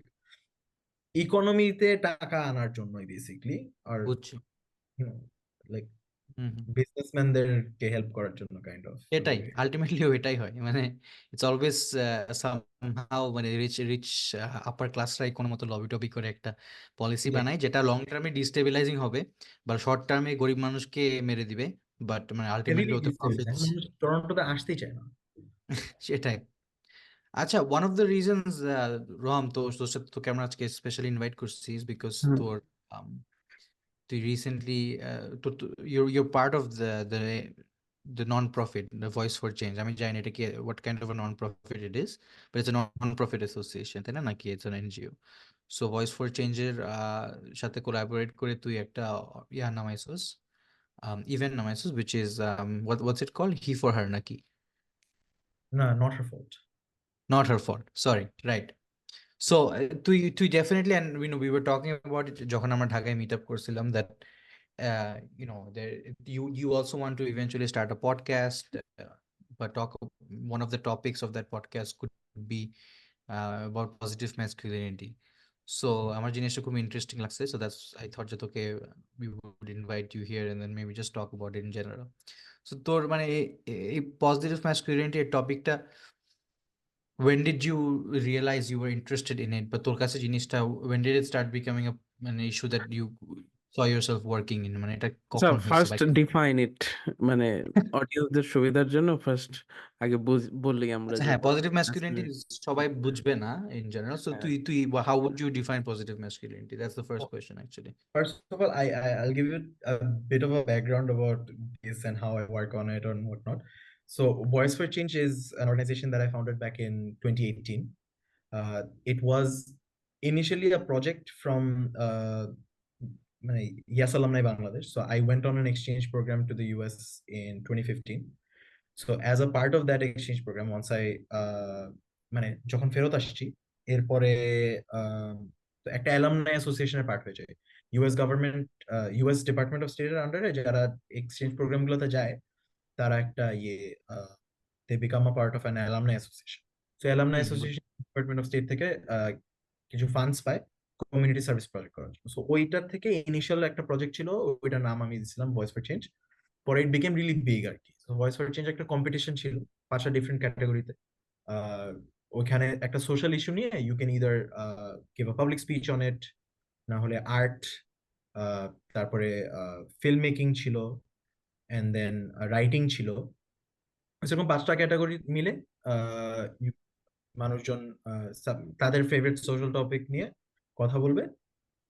Speaker 3: ইকোনমিতে টাকা আনার জন্যই বেসিকলি, আর
Speaker 2: বুঝছি
Speaker 3: you know like
Speaker 2: hmm hmm
Speaker 3: বিজনেসম্যানদেরকে হেল্প করার জন্য কাইন্ড অফ
Speaker 2: এটাই আলটিমেটলি এটাই হয় মানে ইটস অলওয়েজ সামহাউ মানে রিচ রিচ আপার ক্লাসরাই কোনো মতো লবি টবি করে একটা পলিসি বানায় যেটা লং টার্মে ডিস্টেবিলাইজিং হবে বা শর্ট টার্মে গরিব মানুষকে মেরে দিবে বাট মানে আলটিমেটলি ওতে প্রফিটস
Speaker 3: টরন্টোতে আসতেই চায় না।
Speaker 2: সেটাই আচ্ছা ওয়ান অফ দ্য রিজনস রোহাম তোর সাথে তোকে আমরা আজকে স্পেশালি ইনভাইট করছি বিকজ তোর তুই recently you're part of the non-profit, the Voice for Change. আমি জানি না এটা কি what kind of a non-profit it is, but it's a non-profit association, তাই না নাকি it's an NGO. So Voice for Change এর সাথে কোলাবোরেট করে তুই একটা নামাইছস event নামাইছস which is what's it called, he for her নাকি
Speaker 3: না, not her fault.
Speaker 2: not her fault, sorry, right. So তুই definitely, and we were talking about it যখন আমরা ঢাকায় meet up করছিলাম that there you also want to eventually start a podcast, but one of the topics of that podcast could be about positive masculinity. So আমার জিনিসটা খুব interesting লাগছে, so that's I thought that okay we would invite you here and then maybe just talk about it in general. So তোর মানে এই positive masculinity এর টপিকটা when did you realize you were interested in it, but তোর কাছে জিনিসটা when did it start becoming an issue that you saw yourself working in, মানে এটা কখন হয়েছে
Speaker 1: ফার্স্ট ডিফাইন ইট, মানে অডিয়েন্সদের সুবিধার জন্য ফার্স্ট আগে বললি আমরা
Speaker 2: আচ্ছা
Speaker 1: যে
Speaker 2: হ্যাঁ পজিটিভ ম্যাসকুলিনিটি সবাই বুঝবে না in general, so
Speaker 1: হ্যাঁ।
Speaker 2: তুই how would you define positive masculinity? That's the first question actually.
Speaker 3: First of all, I'll give you a bit of a background about this and how I work on it and whatnot. So, Voice for Change is an organization that I founded back in 2018. It was initially a project from Yes Alumni Bangladesh. So, I went on an exchange program to the US in 2015. So, as a part of that exchange program, once I যখন ফেরত আসছি এরপরে একটা alumni অ্যাসোসিয়েশনের part হয়ে যায়। US government, US department of স্টেটের আন্ডারে যারা এক্সচেঞ্জ প্রোগ্রামগুলোতে যায় তারা একটা they become a part of an alumni association. So alumni association department of state থেকে কিছু ফান্ডস পায় কমিউনিটি সার্ভিস প্রজেক্ট করার জন্য। সো ওইটার থেকে ইনিশিয়াল একটা প্রজেক্ট ছিল, ওইটার নাম আমি দিয়েছিলাম ভয়েস ফর চেঞ্জ। পরে ইট বিকেম রিলি বিগ আর কি। সো ভয়েস ফর চেঞ্জ একটা কম্পিটিশন ছিল 5টা ডিফারেন্ট ক্যাটাগরিতে। ওইখানে একটা সোশ্যাল ইস্যু নিয়ে you can either give a public speech on it, না হলে আর্ট, তারপরে ফিল্ম মেকিং ছিল, এন্ড দেন রাইটিং ছিল। সেরকম 5টা ক্যাটাগরি মিলে মানুষজন তাদের ফেভারিট সোশ্যাল টপিক নিয়ে কথা বলবে,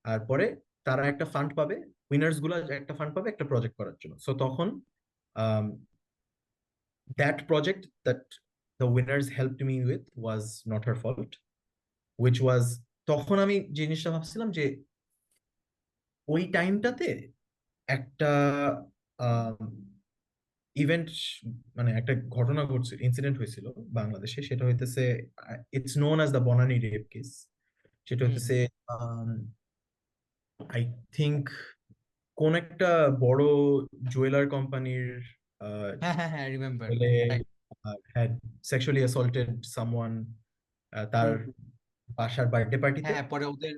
Speaker 3: আর পরে তারা একটা ফান্ড পাবে, উইনার্স গুলা একটা ফান্ড পাবে একটা প্রজেক্ট করার জন্য। সো তখন um, that project that the winners helped me with was not her fault, which was, তখন আমি জিনিসটা ভাবছিলাম যে ওই টাইমটাতে একটা ইভেন্ট, মানে একটা ঘটনা ঘটছে, ইনসিডেন্ট হয়েছিল বাংলাদেশে, সেটা হইতেছে it's known as the Banani rape case. সেটা
Speaker 2: হুম
Speaker 3: হইতেছে আই থিংক কোন একটা বড় জুয়েলার কোম্পানির
Speaker 2: হ্যাঁ হ্যাঁ হ্যাঁ রিমেম্বার
Speaker 3: ছেলে had sexually assaulted someone তার
Speaker 1: হুম,
Speaker 3: বাসার বার্থডে পার্টিতে।
Speaker 2: হ্যাঁ পরে ওদের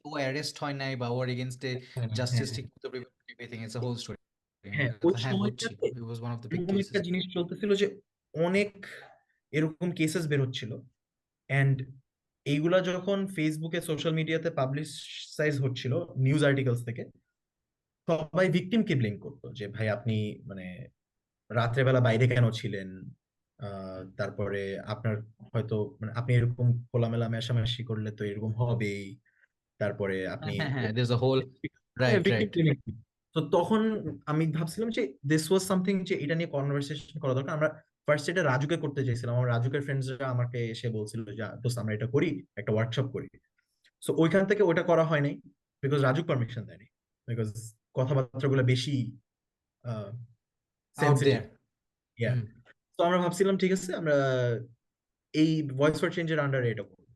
Speaker 2: ও অ্যারেস্ট হয় নাই বা ওর এগেইনস্টে
Speaker 3: হ্যাঁ
Speaker 2: জাস্টিস
Speaker 3: হ্যাঁ
Speaker 2: ঠিক মতো everything it's a whole story.
Speaker 3: হ্যাঁ, ওই
Speaker 2: হ্যাঁ বুঝছি,
Speaker 3: সময়টাতে
Speaker 2: it was one of the big
Speaker 3: এরকম একটা
Speaker 2: কেসেস।
Speaker 3: জিনিস চলতেছিল যে অনেক এরকম কেসেস বেরোচ্ছিল, অ্যান্ড এইগুলা যখন ফেসবুকে সোশ্যাল মিডিয়াতে পাবলিসাইজ হচ্ছিল নিউজ আর্টিকেলস থেকে, সবাই ভিকটিমকে ব্লেম করতো যে ভাই আপনি মানে রাত্রেবেলা বাইরে কেন ছিলেন, তারপরে আপনার হয়তো মানে আপনি এরকম খোলামেলা মেশামেশি করলে তো এরকম হবেই, তারপরে আপনি
Speaker 2: হ্যাঁ হ্যাঁ দেয়ার্স আ হোল
Speaker 3: হ্যাঁ
Speaker 2: রাইট
Speaker 3: ভিকটিম
Speaker 2: রাইট।
Speaker 3: ব্লেমিং। তো তখন আমি ভাবছিলাম যে দিস ওয়াজ সামথিং যে এটা নিয়ে কনভারসেশন করা দরকার। আমরা ফার্স্ট এটা রাজুকে করতে চাইছিলাম, আমার রাজুকের ফ্রেন্ডসরা আমাকে এসে বলছিল যে দোস্ত আমরা এটা করি, একটা ওয়ার্কশপ করি। সো ওইখান থেকে ওটা করা হয় নাই, বিকজ রাজুক পারমিশন দেয়নি, বিকজ কথাবার্তাগুলো বেশি
Speaker 2: আউট
Speaker 3: সেন্সিটিভ।
Speaker 2: দেয়ার।
Speaker 3: ইয়া, তো আমরা ভাবছিলাম ঠিক আছে আমরা এই ভয়েস ফর চেঞ্জের আন্ডারে এটা করবো।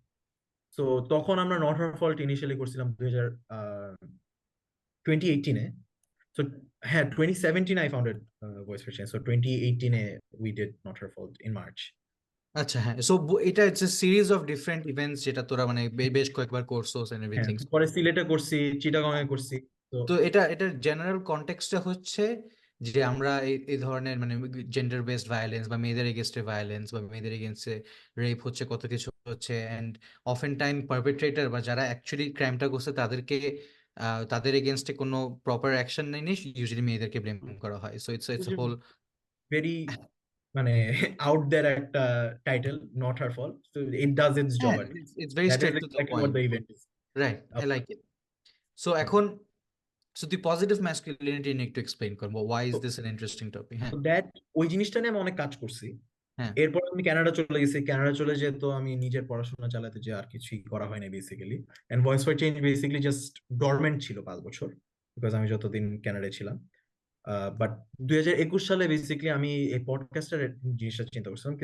Speaker 3: তো তখন আমরা নট হার ফল্ট ইনিশিয়ালি করছিলাম 2018-এ। So, হ্যাঁ, 2017 I founded Voice for Change. So 2018 we did Not Her Fault in March.
Speaker 2: আচ্ছা হ্যাঁ সো এটা it's a series of different events যেটা তোরা মানে বেশ কয়েকবার করছোস এন্ড
Speaker 3: হ্যাঁ,
Speaker 2: এভরিথিং।
Speaker 3: পরে সিলেটে করছি, চিটাগং এ করছি। তো
Speaker 2: তো এটার জেনারেল কনটেক্সটটা হচ্ছে যে আমরা এই ধরনের মানে জেন্ডার বেসড ভায়োলেন্স বা মেয়েদের এগেনস্টে ভায়োলেন্স বা মেয়েদের এগেনস্টে রেপ হচ্ছে, কত কিছু হচ্ছে, অ্যান্ড অফেন টাইম পারপেট্রেটর বা যারা অ্যাকচুয়ালি ক্রাইমটা করছে তাদেরকে তাদের এগেনস্টে কোনো প্রপার অ্যাকশন নেই, ইউজুয়ালি মেয়েদেরকে ব্লেম করা হয়। সো ইটস হোল
Speaker 3: ভেরি মানে আউট দেয়ার একটা title, Not Her Fault. So it does its job
Speaker 2: হ্যাঁ
Speaker 3: আর কি।
Speaker 2: It's very
Speaker 3: That is
Speaker 2: straight to the
Speaker 3: exactly what
Speaker 2: point.
Speaker 3: the event is
Speaker 2: right I
Speaker 3: about.
Speaker 2: Like it. So
Speaker 3: Yeah.
Speaker 2: এখন so the positive masculinity নিয়ে একটু explain করবো, why is
Speaker 3: So
Speaker 2: this an interesting topic? হ্যাঁ
Speaker 3: that ওই জিনিসটা নিয়ে আমি অনেক কাজ করছি।
Speaker 2: হ্যাঁ
Speaker 3: এরপর আমি কানাডা চলে গেছি, কানাডা চলে যেয়ে তো আমি নিজের পড়াশোনা চালাতে যে আর কিছুই করা হয় না basically. And voice for change basically just dormant ছিল 5 বছর, বিকজ আমি যতদিন কানাডায় ছিলাম। বাট 2021 সালে বেসিক্যালি আমি এই পডকাস্টের জিনিসটা চিন্তা করছিলাম,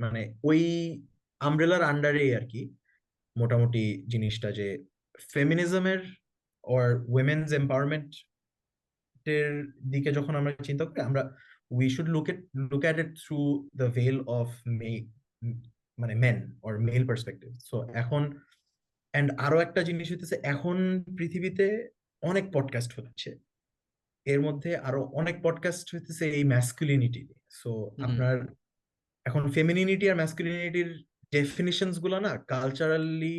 Speaker 3: মানে ওই আমব্রেলার আন্ডারে আর কি মোটামুটি জিনিসটা যে ফেমিনিজমের অর উইমেন্স এম্পাওয়ারমেন্ট এর দিকে যখন আমরা চিন্তা করি, আমরা we should look at it through the veil of মানে men or male perspective. So এখন এন্ড আরো একটা জিনিস হইতেছে, এখন পৃথিবীতে অনেক পডকাস্ট হচ্ছে, এর মধ্যে আরো অনেক পডকাস্ট হইতেছে এই ম্যাসকুলিনিটি। সো আপনার এখন ফেমিনিনিটি আর ম্যাসকুলিনিটির ডেফিনিশনস গুলো না কালচারালি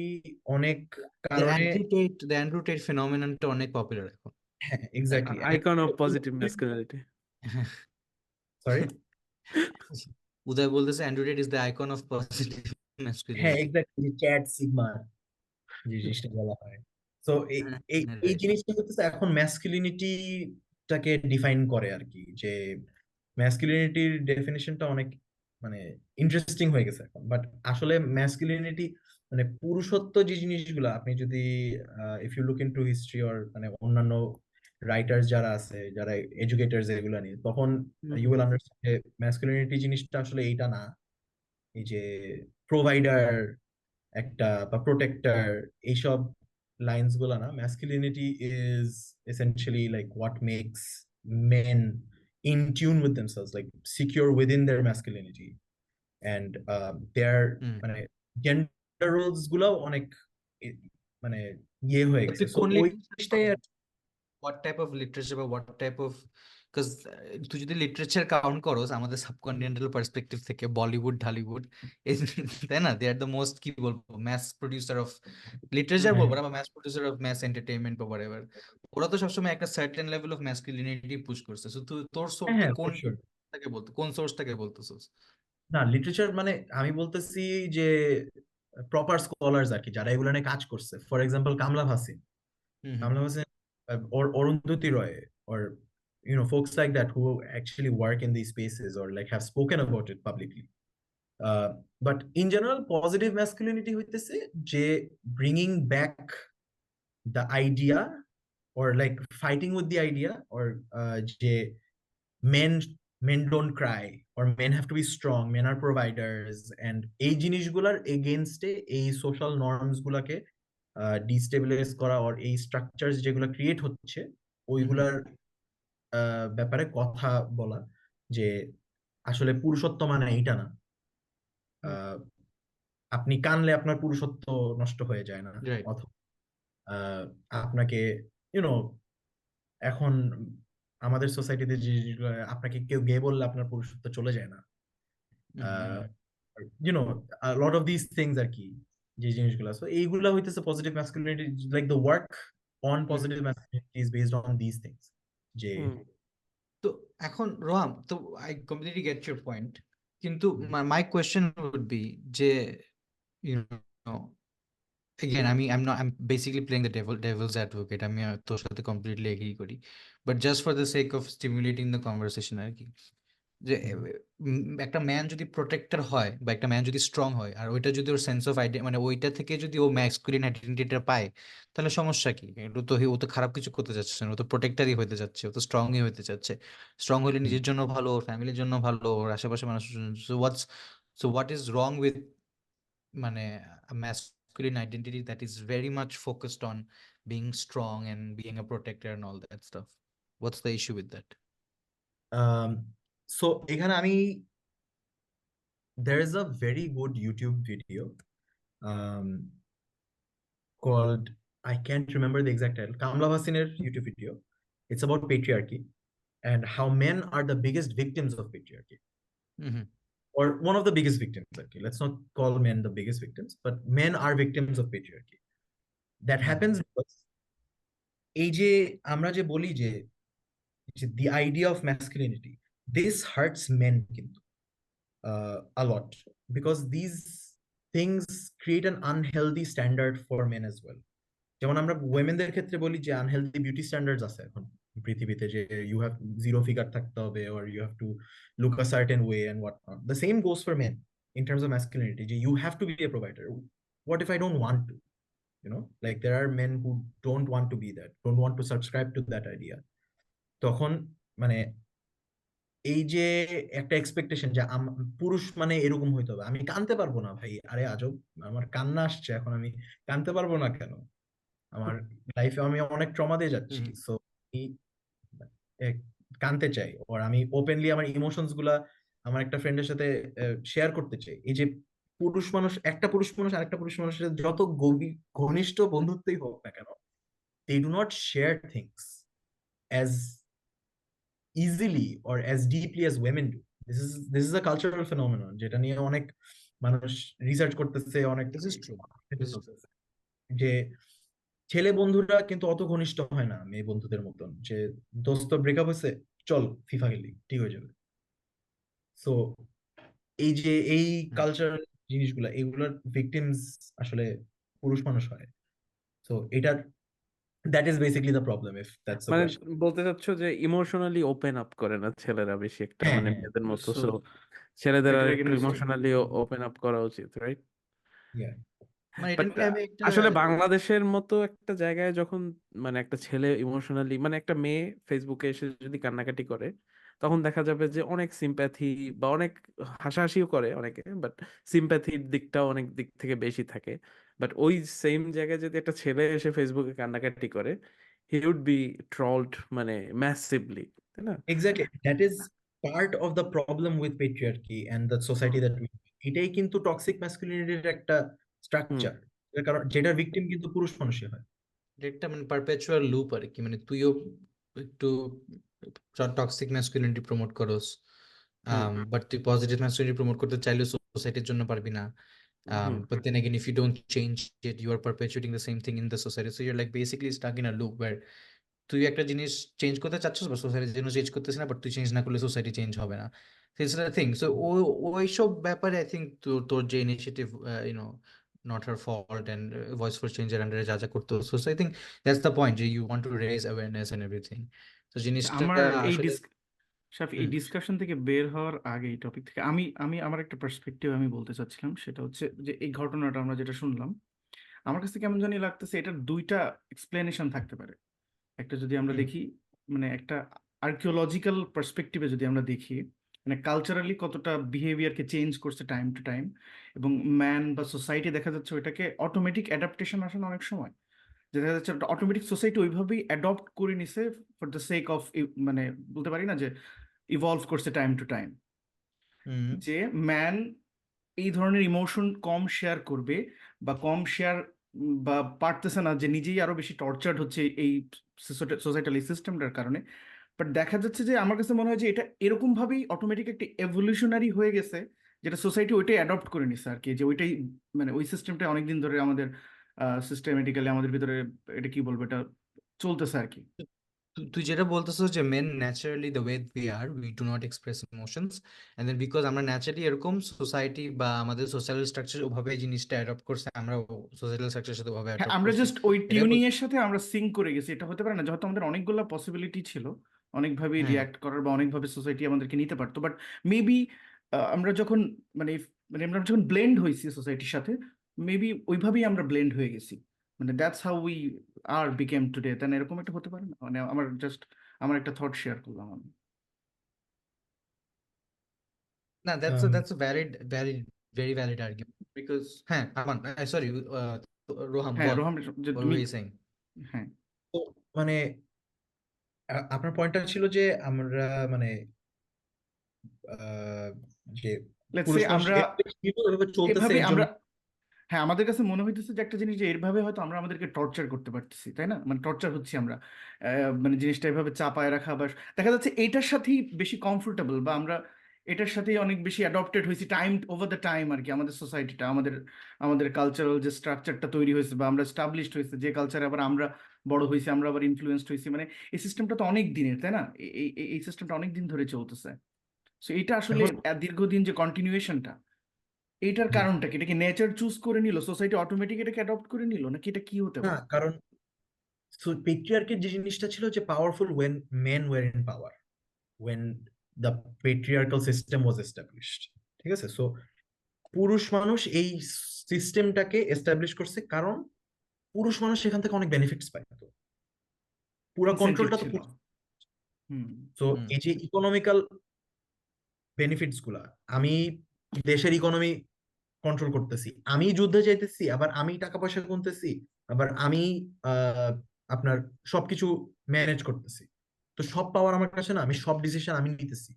Speaker 3: অনেক কারণে,
Speaker 2: দ্য অ্যান্ড্রু টেট ফেনোমেননটা অনেক পপুলার এখন।
Speaker 3: হ্যাঁ exactly,
Speaker 1: icon of positive masculinity.
Speaker 3: Sorry,
Speaker 2: Uday বলতেছে Andrew Tate is the icon of positive
Speaker 3: হ্যাঁ
Speaker 2: ম্যাসকুলিনিটি।
Speaker 3: এক্স্যাক্টলি, চ্যাট সিগমা যে জিনিসটা বলা হয়। তো এই জিনিসটা হচ্ছে এখন ম্যাসকুলিনিটিটাকে ডিফাইন করে আর কি, যে ম্যাসকুলিনিটির ডেফিনিশনটা অনেক মানে ইন্টারেস্টিং হয়ে গেছে এখন। বাট আসলে ম্যাসকুলিনিটি মানে পুরুষত্ব যে জিনিসগুলো, আপনি যদি if you look into history or মানে অন্যান্য রাইটার্স যারা আছে, যারা এডুকেটার্স এগুলো নিয়ে, তখন ইউ উইল আন্ডারস্ট্যান্ড যে ম্যাসকুলিনিটি জিনিসটা আসলে এইটা না, এই যে প্রোভাইডার একটা বা প্রোটেক্টর, এইসব লাইন্স গুলা না। Masculinity is essentially like what makes men in tune with themselves, like secure within their masculinity, and their মানে gender roles গুলাও অনেক মানে ইয়ে হয়ে গেছে। So ওই জিনিসটাই
Speaker 2: হোয়াট টাইপ অফ লিটারেচার বা হোয়াট টাইপ অফ, বিকজ তুই যদি লিটারেচার কাউন্ট করোস আমাদের সাবকন্টিনেন্টাল পার্সপেক্টিভ থেকে বলিউড ঢালিউড তাই না, দে আর দ্য মোস্ট কি বলবো ম্যাস প্রডিউসার অফ লিটারেচার বলবো না, বা mass producer of mass entertainment বা হোয়াটএভার। ওরা তো সবসময় একটা certain level of masculinity push করছে। সো তুই তোর
Speaker 3: হ্যাঁ
Speaker 2: কোন
Speaker 3: for sure।
Speaker 2: থেকে বলতো, কোন সোর্সটাকে বলতেছিস?
Speaker 3: না, লিটারেচার মানে আমি বলতেছি যে প্রপার স্কলার্স আর কি, যারা এগুলো নিয়ে কাজ করছে। ফর এক্সাম্পল কামলা ভাসিন, কামলা ভাসিন, অরুন্ধতী রয়, ওর folks like that who actually work in these spaces or like have spoken about it publicly. But in general, positive masculinity হইতেছে যে bringing back the idea or like fighting with the idea or যে men don't cry or men have to be strong, men are providers, and এই জিনিসগুলার এগেইনস্টে এই social norms গুলাকে destabilise করা or এই structures যেগুলো create হচ্ছে ওইগুলার ব্যাপারে কথা বলা যে আসলে পুরুষত্ব মানে এইটা না, আহ, আপনি কানলে আপনার পুরুষত্ব নষ্ট হয়ে যায় না,
Speaker 2: Right.
Speaker 3: অথবা আপনাকে ইউনো এখন আমাদের সোসাইটিতে যে আপনাকে কেউ গে বললে আপনার পুরুষত্ব চলে যায় না, lot of this things are কি, যে জিনিসগুলো সো এইগুলা হইতেছে positive masculinity, like the work on positive masculinity is based on this things যে
Speaker 2: তো এখন রোহাম, তো I completely get your point, কিন্তু মাই কোয়েশ্চেন উড বি যে again, I'm basically playing the devil's advocate. আমি তোর সাথে completely agree করি, but just for the sake of stimulating the conversation আর কি, যে একটা ম্যান যদি প্রোটেক্টর হয় বা একটা ম্যান যদি স্ট্রং হয় আর ওইটা যদি ওর সেন্স অফ আইডেন্টি মানে ওইটা থেকে যদি ও ম্যাসকুলিন আইডেন্টিটিটা পায়, তাহলে সমস্যা কি? ও তো খারাপ কিছু করতে যাচ্ছে না, ও তো প্রোটেক্টরই হতে যাচ্ছে, ও তো স্ট্রংই হতে যাচ্ছে। স্ট্রং হলে নিজের জন্য ভালো, ওর ফ্যামিলির জন্য ভালো, ওর আশেপাশে মানুষের জন্য। So what is wrong with মানে a masculine identity that is very much focused on being strong and being a protector and all that stuff? What's the issue with that?
Speaker 3: So এখানে আমি there is a very good YouTube video called, I can't remember the exact title, Kamla Hassaner YouTube video. It's about patriarchy and how men are the biggest victims of patriarchy. Or one of the biggest victims. Okay, let's not call men the biggest victims, but men are victims of patriarchy. That happens because এই যে আমরা যে বলি যে the idea of masculinity, this hurts men কিন্তু a lot, because these things create an unhealthy standard for men as well. যেমন আমরা ওয়েমেনদের ক্ষেত্রে বলি যে আনহেলদি বিউটি স্ট্যান্ডার্ডস আছে এখন পৃথিবীতে, যে ইউ হ্যাভ জিরো ফিগার থাকতে হবে or you have to look a certain way and whatnot. The same goes for men in terms of masculinity, যে you have to be a provider. What if I don't want to? Like there are men who don't want to be that, don't want to subscribe to that idea. তখন মানে এই যে একটা expectation যে পুরুষ মানে এরকম হইতে হবে, আমি কানতে পারবো না ভাই, আরে আজব, আমার কান্না আসছে এখন, আমি কানতে পারবো না কেন? আমার লাইফে আমি অনেক ট্রমা দিয়ে যাচ্ছি, সো কানতে চাই, ওর আমি ওপেনলি আমার ইমোশনস গুলা আমার একটা ফ্রেন্ডের সাথে শেয়ার করতে চাই। এই যে একটা পুরুষ মানুষ আরেকটা পুরুষ মানুষের যত ঘনিষ্ঠ বন্ধুত্বই হোক না কেন, they do not share things as easily or as deeply as women do. This is a cultural phenomenon যেটা নিয়ে অনেক মানুষ রিসার্চ করতেছে, অনেক যে ছেলে বন্ধুরা কিন্তু অত ঘনিষ্ঠ হয় না মেয়ে বন্ধুদের মতন, যে দোস্ত ব্রেকআপ হয়েছে, চল ফিফা খেলি, ঠিক হয়ে যাবে। সো এই যে এই কালচারাল জিনিসগুলা, এইগুলোর ভিকটিমস আসলে পুরুষ মানুষ হয়। সো এটার that is basically the problem, if that's the
Speaker 1: মানে
Speaker 3: কোয়েশ্চন।
Speaker 1: বলতে চাচ্ছ যে ইমোশনালি ওপেন আপ করে না ছেলেরা বেশি একটা,
Speaker 3: হ্যাঁ,
Speaker 1: মানে
Speaker 3: হ্যাঁ।
Speaker 1: মেয়েদের মতো।
Speaker 4: So,
Speaker 1: সো ছেলেদের আর
Speaker 4: এটার
Speaker 1: একটু
Speaker 4: against
Speaker 1: ইমোশনালি ওপেন আপ করা উচিত, রাইট?
Speaker 2: মানে এটা
Speaker 1: বাট
Speaker 2: নিয়ে আমি একটা
Speaker 1: আসলে বাংলাদেশের মতো একটা জায়গায় যখন মানে একটা ছেলে ইমোশনালি, মানে একটা মেয়ে ফেসবুকে এসে যদি কান্নাকাটি করে, তখন দেখা যাবে যে অনেক সিম্প্যাথি বা অনেক হাসাহাসিও করে অনেকে, বাট সিম্প্যাথির দিকটাও অনেক দিক থেকে বেশি থাকে। বাট ওই সেম জায়গায় যদি একটা ছেলে এসে ফেসবুকে কান্নাকাটি করে, হি উড বি ট্রলড মানে ম্যাসিভলি, তাই না?
Speaker 3: Exactly, that is part of the problem with patriarchy and the society that we, এটাই কিন্তু টক্সিক ম্যাসকুলিনিটির একটা স্ট্রাকচার, কারণ যেটার ভিকটিম কিন্তু পুরুষ মানুষই হয়।
Speaker 2: একটা মানে পারপেচুয়াল লুপ আর কি, মানে তুইও একটু টক্সিক ম্যাসকুলিনিটি প্রমোট করস, বাট তুই পজিটিভ ম্যাসকুলিনিটি প্রমোট করতে চাইলেও সোসাইটির জন্য পারবি না। But then again, if you don't change it, you are perpetuating the same thing in the society. So you're like basically stuck in a loop where তুই একটা জিনিস চেঞ্জ করতে চাচ্ছিস বা সোসাইটির জন্য চেঞ্জ করতেছিস না, বাট তুই চেঞ্জ না করলে সোসাইটি চেঞ্জ হবে না। It's the thing. So ওইসব ব্যাপারে আই থিঙ্ক তোর যে initiative, not her fault, and voice for change এর আন্ডারে যা যা করতে হচ্ছে, so I think that's the point, you want to raise awareness and everything. তো জিনিসটা
Speaker 4: আমার এই
Speaker 2: আসলে
Speaker 4: সাফি, এই
Speaker 2: হুম,
Speaker 4: ডিসকাশন থেকে বের হওয়ার আগে এই টপিক থেকে আমি আমি আমার একটা পার্সপেক্টিভ আমি বলতে চাচ্ছিলাম, সেটা হচ্ছে যে এই ঘটনাটা আমরা যেটা শুনলাম, আমার কাছে কেমন জানি লাগতেছে এটার দুইটা এক্সপ্লেনেশন থাকতে পারে। একটা যদি আমরা
Speaker 3: হুম,
Speaker 4: দেখি, মানে একটা আর্কিওলজিক্যাল পার্সপেক্টিভে যদি আমরা দেখি, মানে কালচারালি কতটা বিহেভিয়ারকে চেঞ্জ করছে টাইম টু টাইম, এবং ম্যান বা সোসাইটি দেখা যাচ্ছে ওইটাকে অটোমেটিক অ্যাডাপ্টেশন আসে না অনেক সময়, যে দেখা যাচ্ছে অটোমেটিক সোসাইটি ওইভাবেই অ্যাডপ্ট করে নিছে ফর দ্য সেক অফ, মানে বলতে পারি না যে ইভলভ করছে টাইম টু টাইম,
Speaker 2: হুম,
Speaker 4: যে ম্যান এই ধরনের ইমোশন কম শেয়ার করবে, বা কম শেয়ার বা পারতেছে না, যে নিজেই আরো বেশি টর্চার্ড হচ্ছে এই সোসাইটাল এই সিস্টেমটার কারণে। বাট দেখা যাচ্ছে যে আমার কাছে মনে হয় যে এটা এরকম ভাবেই অটোমেটিক একটা এভলিউশনারি হয়ে গেছে, যেটা সোসাইটি ওইটাই অ্যাডপ্ট করে নিছে আর কি, যে ওইটাই মানে ওই সিস্টেমটা অনেকদিন ধরে আমাদের সিস্টেমেটিক্যালি আমাদের ভিতরে, এটা কি বলবো, এটা চলতেছে আর কি।
Speaker 2: তুই যেটা বলতেছো যে men naturally the way we are we do not express emotions, and then because আমরা ন্যাচারালি এরকম, সোসাইটি বা আমাদের সোশ্যাল স্ট্রাকচার ওভাবে এই জিনিসটা অ্যাডপ্ট করছে, আমরা সোশ্যাল স্ট্রাকচারের সাথে ওভাবে
Speaker 4: হ্যাঁ,
Speaker 2: অ্যাডপ্ট
Speaker 4: আমরা
Speaker 2: করছি।
Speaker 4: জাস্ট ওই
Speaker 2: এটাই
Speaker 4: টিউনিং এর সাথে আমরা সিঙ্ক করে গেছি। এটা হতে পারে না যেহেতু আমাদের অনেকগুলো পসিবিলিটি ছিল, অনেকভাবে
Speaker 2: হ্যাঁ,
Speaker 4: রিয়াক্ট করার বা অনেকভাবে সোসাইটি আমাদেরকে নিতে পারতো, বাট মেবি আমরা যখন মানে মানে আমরা যখন ব্লেন্ড হয়েছি সোসাইটির সাথে, মেবি ওইভাবেই আমরা ব্লেন্ড হয়ে গেছি, মানে that's how we are became today. তাই না? এরকম একটা হতে পারে না, মানে আমার জাস্ট আমার একটা থট শেয়ার করলাম আমি।
Speaker 2: না,
Speaker 3: um,
Speaker 2: that's valid, very valid argument, because হ্যাঁ, আমান, সরি, রোহাম,
Speaker 4: হ্যাঁ
Speaker 2: বল,
Speaker 4: রোহাম, যে
Speaker 2: what
Speaker 4: তুমি,
Speaker 2: were you saying?
Speaker 4: হ্যাঁ
Speaker 3: তো মানে আপনার পয়েন্টটা ছিল যে আমরা মানে আহ, যে
Speaker 4: লেটস সে
Speaker 3: পুরুষ মানুষ
Speaker 4: আমরা
Speaker 3: এভাবে ছিল, এভাবে চলতেছে
Speaker 4: এভাবে
Speaker 3: এই জন্য।
Speaker 4: আমরা, হ্যাঁ আমাদের কাছে মনে হইতেছে যে একটা জিনিস, যে এরভাবে হয়তো আমরা আমাদেরকে টর্চার করতে পারতেছি, তাই না? মানে টর্চার হচ্ছি আমরা, মানে জিনিসটা এভাবে চাপায় রাখা, বা দেখা যাচ্ছে এটার সাথেই বেশি কমফোর্টেবল, বা আমরা এটার সাথেই অনেক বেশি অ্যাডপ্টেড হয়েছি টাইম ওভার দ্য টাইম আর কি। আমাদের সোসাইটিটা, আমাদের আমাদের কালচারাল যে স্ট্রাকচারটা তৈরি হয়েছে বা আমরা স্টাবলিশড হয়েছে, যে কালচারে আবার আমরা বড় হয়েছি, আমরা আবার ইনফ্লুয়েন্সড হয়েছি, মানে এই সিস্টেমটা তো অনেক দিনের, তাই না? এই সিস্টেমটা অনেক দিন ধরে চলতেছে। তো এটা আসলে
Speaker 3: এখন
Speaker 4: দীর্ঘদিন যে কন্টিনিউয়েশনটা, এইটার
Speaker 3: জি,
Speaker 4: কারণটা কি? এটা কি নেচার চুজ করে নিল, সোসাইটি অটোমেটিক এটাকে অ্যাডপ্ট করে নিল, নাকি এটা কি হতে
Speaker 3: না,
Speaker 4: পারে?
Speaker 3: কারণ পেট্রিয়ার্কের যে জিনিসটা ছিল যে powerful when men were in power, when the patriarchal system was established. ঠিক আছে, সো পুরুষ মানুষ এই সিস্টেমটাকে এস্টাবলিশ করছে কারণ পুরুষ মানুষ সেখান থেকে অনেক বেনিফিটস পায়। তো পুরো
Speaker 4: ইনসেনটিভ
Speaker 3: কন্ট্রোলটা তো
Speaker 4: ছিল। হুম।
Speaker 3: তো
Speaker 2: হুম,
Speaker 3: এই যে ইকোনমিক্যাল বেনিফিটস গুলা, আমি দেশের ইকোনমি কন্ট্রোল করতেছি, আমি যুদ্ধে যাইতেছি, আবার আমি টাকা পয়সা গুনতেছি, আবার আমি আহ, আপনার সবকিছু ম্যানেজ করতেছি। তো সব পাওয়ার আমার কাছে না, আমি সব ডিসিশন আমি নিতেছি।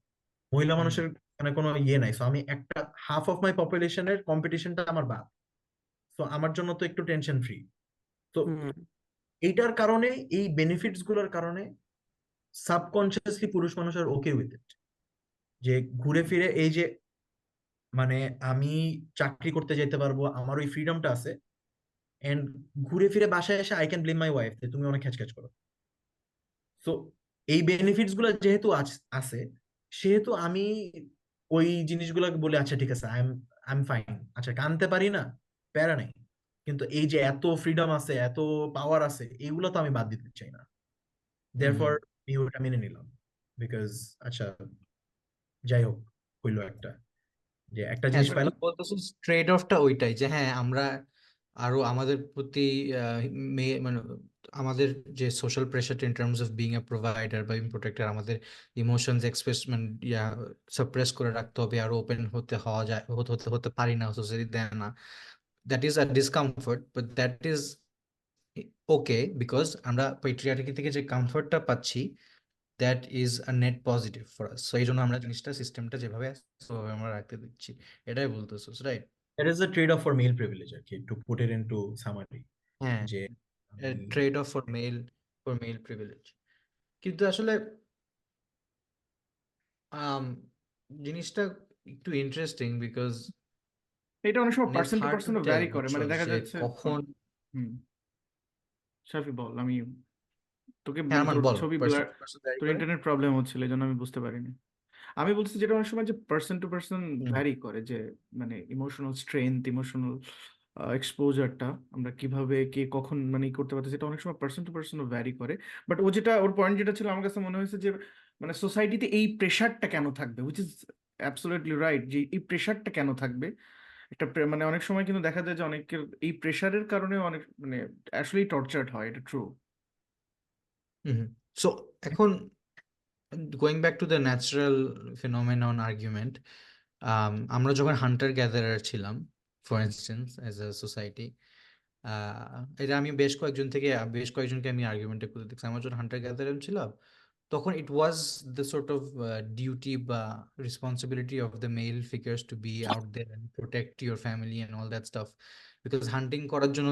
Speaker 3: মহিলা
Speaker 2: হুম,
Speaker 3: মানুষের মানে কোনো ইয়ে নাই, সো আমি একটা হাফ অফ মাই পপুলেশনের কম্পিটিশনটা আমার বাদ। তো আমার জন্য তো একটু টেনশন ফ্রি। তো
Speaker 1: হুম
Speaker 3: এইটার কারণে, এই বেনিফিটস গুলোর কারণে সাবকনসিয়াসলি পুরুষ মানুষ আর ওকে উইথ ইট, যে ঘুরে ফিরে এই যে মানে আমি চাকরি করতে যেতে পারবো, আমার ওই ফ্রিডমটা আছে, এন্ড ঘুরে ফিরে বাসায় এসে I can blame my wife যে তুমি অনেক খ্যাচখ্যাচ করো। তো এই বেনিফিটস গুলো যেহেতু আছে, সেহেতু আমি ওই জিনিসগুলোকে বলে আচ্ছা ঠিক আছে, আই এম ফাইন, আচ্ছা কানতে পারি না, প্যারা নেই, কিন্তু এই যে এত ফ্রিডম আছে, এত পাওয়ার আছে, এগুলো তো আমি বাদ দিতে চাই না।
Speaker 2: হুম।
Speaker 3: দেয়ারফর আমি ওটা মেনে নিলাম, বিকজ আচ্ছা যাই হোক, হইলো একটা, যে একটা
Speaker 2: হ্যাঁ,
Speaker 3: জিনিস
Speaker 2: তো তুই
Speaker 3: পাইলাম।
Speaker 2: বলতেছিস ট্রেড অফটা ওইটাই, যে হ্যাঁ আমরা আরো আমাদের প্রতি মেয়ে মানে আমাদের যে সোশ্যাল প্রেশারটা in terms of being a provider বা প্রোটেক্টর, আমাদের ইমোশনস এক্সপ্রেস মানে সাপ্রেস করে রাখতে হবে, আরো ওপেন হতে হওয়া যায়, হতে হতে হতে পারি না, সোসাইটি দেয় না। That is a discomfort, but that is okay, because আমরা পেট্রিয়ার্কি থেকে যে কমফোর্টটা পাচ্ছি, that is a net positive for us. So এই জন্য আমরা জিনিসটা, সিস্টেমটা যেভাবে আছে সেভাবে আমরা রাখতে দিচ্ছি, এটাই বলতেছিস, right?
Speaker 3: That is the trade off for male privilege আর কি, to put it into summary,
Speaker 2: হ্যাঁ,
Speaker 3: যে আমি
Speaker 2: trade off for male privilege. কিন্তু আসলে আম, জিনিসটা একটু ইন্টারেস্টিং, বিকজ
Speaker 4: এটা অনেক সময়
Speaker 2: মানে
Speaker 4: পার্সন টু
Speaker 2: হার্ড টু
Speaker 4: পার্সনও
Speaker 2: টেল,
Speaker 4: ভ্যারি করে,
Speaker 2: বুঝছো,
Speaker 4: মানে দেখা
Speaker 2: যে
Speaker 4: যাচ্ছে।
Speaker 2: কখন।
Speaker 4: হুম, শাফি বল, আমি তোকে
Speaker 2: হ্যাঁ,
Speaker 4: মানে
Speaker 2: আরমান
Speaker 4: তোর
Speaker 2: বল,
Speaker 4: ছবি
Speaker 2: person
Speaker 4: blur,
Speaker 2: to person vary
Speaker 4: তোর
Speaker 2: করে।
Speaker 4: ইন্টারনেট প্রবলেম হচ্ছিল এই জন্য আমি বুঝতে পারিনি। আমি বলছি যেটা অনেক সময় যে person to person
Speaker 2: hmm,
Speaker 4: vary করে, যে মানে ইমোশনাল স্ট্রেংথ, ইমোশনাল এক্সপোজারটা, আমরা কিভাবে কে কখন মানে ই করতে পারতেছি, এটা অনেক সময় পার্সন টু পার্সন ভ্যারি করে। বাট ও যেটা ওর পয়েন্ট যেটা ছিল আমার কাছে মনে হয়েছে যে মানে সোসাইটিতে এই প্রেশারটা কেন থাকবে, হুইচ ইজ অ্যাবসলিউটলি রাইট, যে এই প্রেশারটা কেন থাকবে। মানে অনেক সময় কিন্তু দেখা যায় যে অনেকের এই প্রেশারের কারণে অনেক মানে আসলেই টর্চার্ড হয়, এটা ট্রু।
Speaker 2: সো এখন going back to the natural ফিনোমেনন argument, আমরা যখন হান্টার গ্যাদারার ছিলাম for instance as a society, এটা আমি বেশ কয়েকজনকে আমি আর্গুমেন্টে করতে দেখছি। আমরা যখন হান্টার গ্যাদারার ছিলাম তখন it was the sort of duty বা responsibility of the male figures to be out there and protect your family and all that stuff, because hunting করার জন্য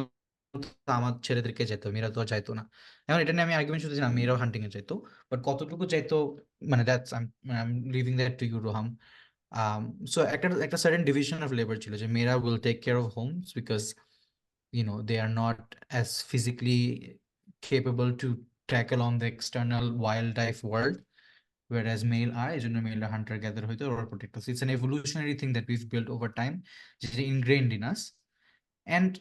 Speaker 2: তো আমার ছেলেদেরকে যেত, মেয়েরা তো আর চাইতো না। এখন এটা নিয়ে আমি আর্গুমেন্ট শুনতেছি না, মেয়েরাও হান্টিং এ চাইতো, বাট কতটুকু চাইতো মানে that's I am leaving that to you Rohan. So একটা সার্টেন ডিভিশন অফ লেবার ছিল যে মেয়েরা will take care of homes because they are not as physically capable to tackle on the external wildlife world, whereas male are, এই জন্য মেলরা Hunter gather হইতো ওরা protect আছে। It's an evolutionary thing that we've built over time, যেটা ইনগ্রেইনড in us, and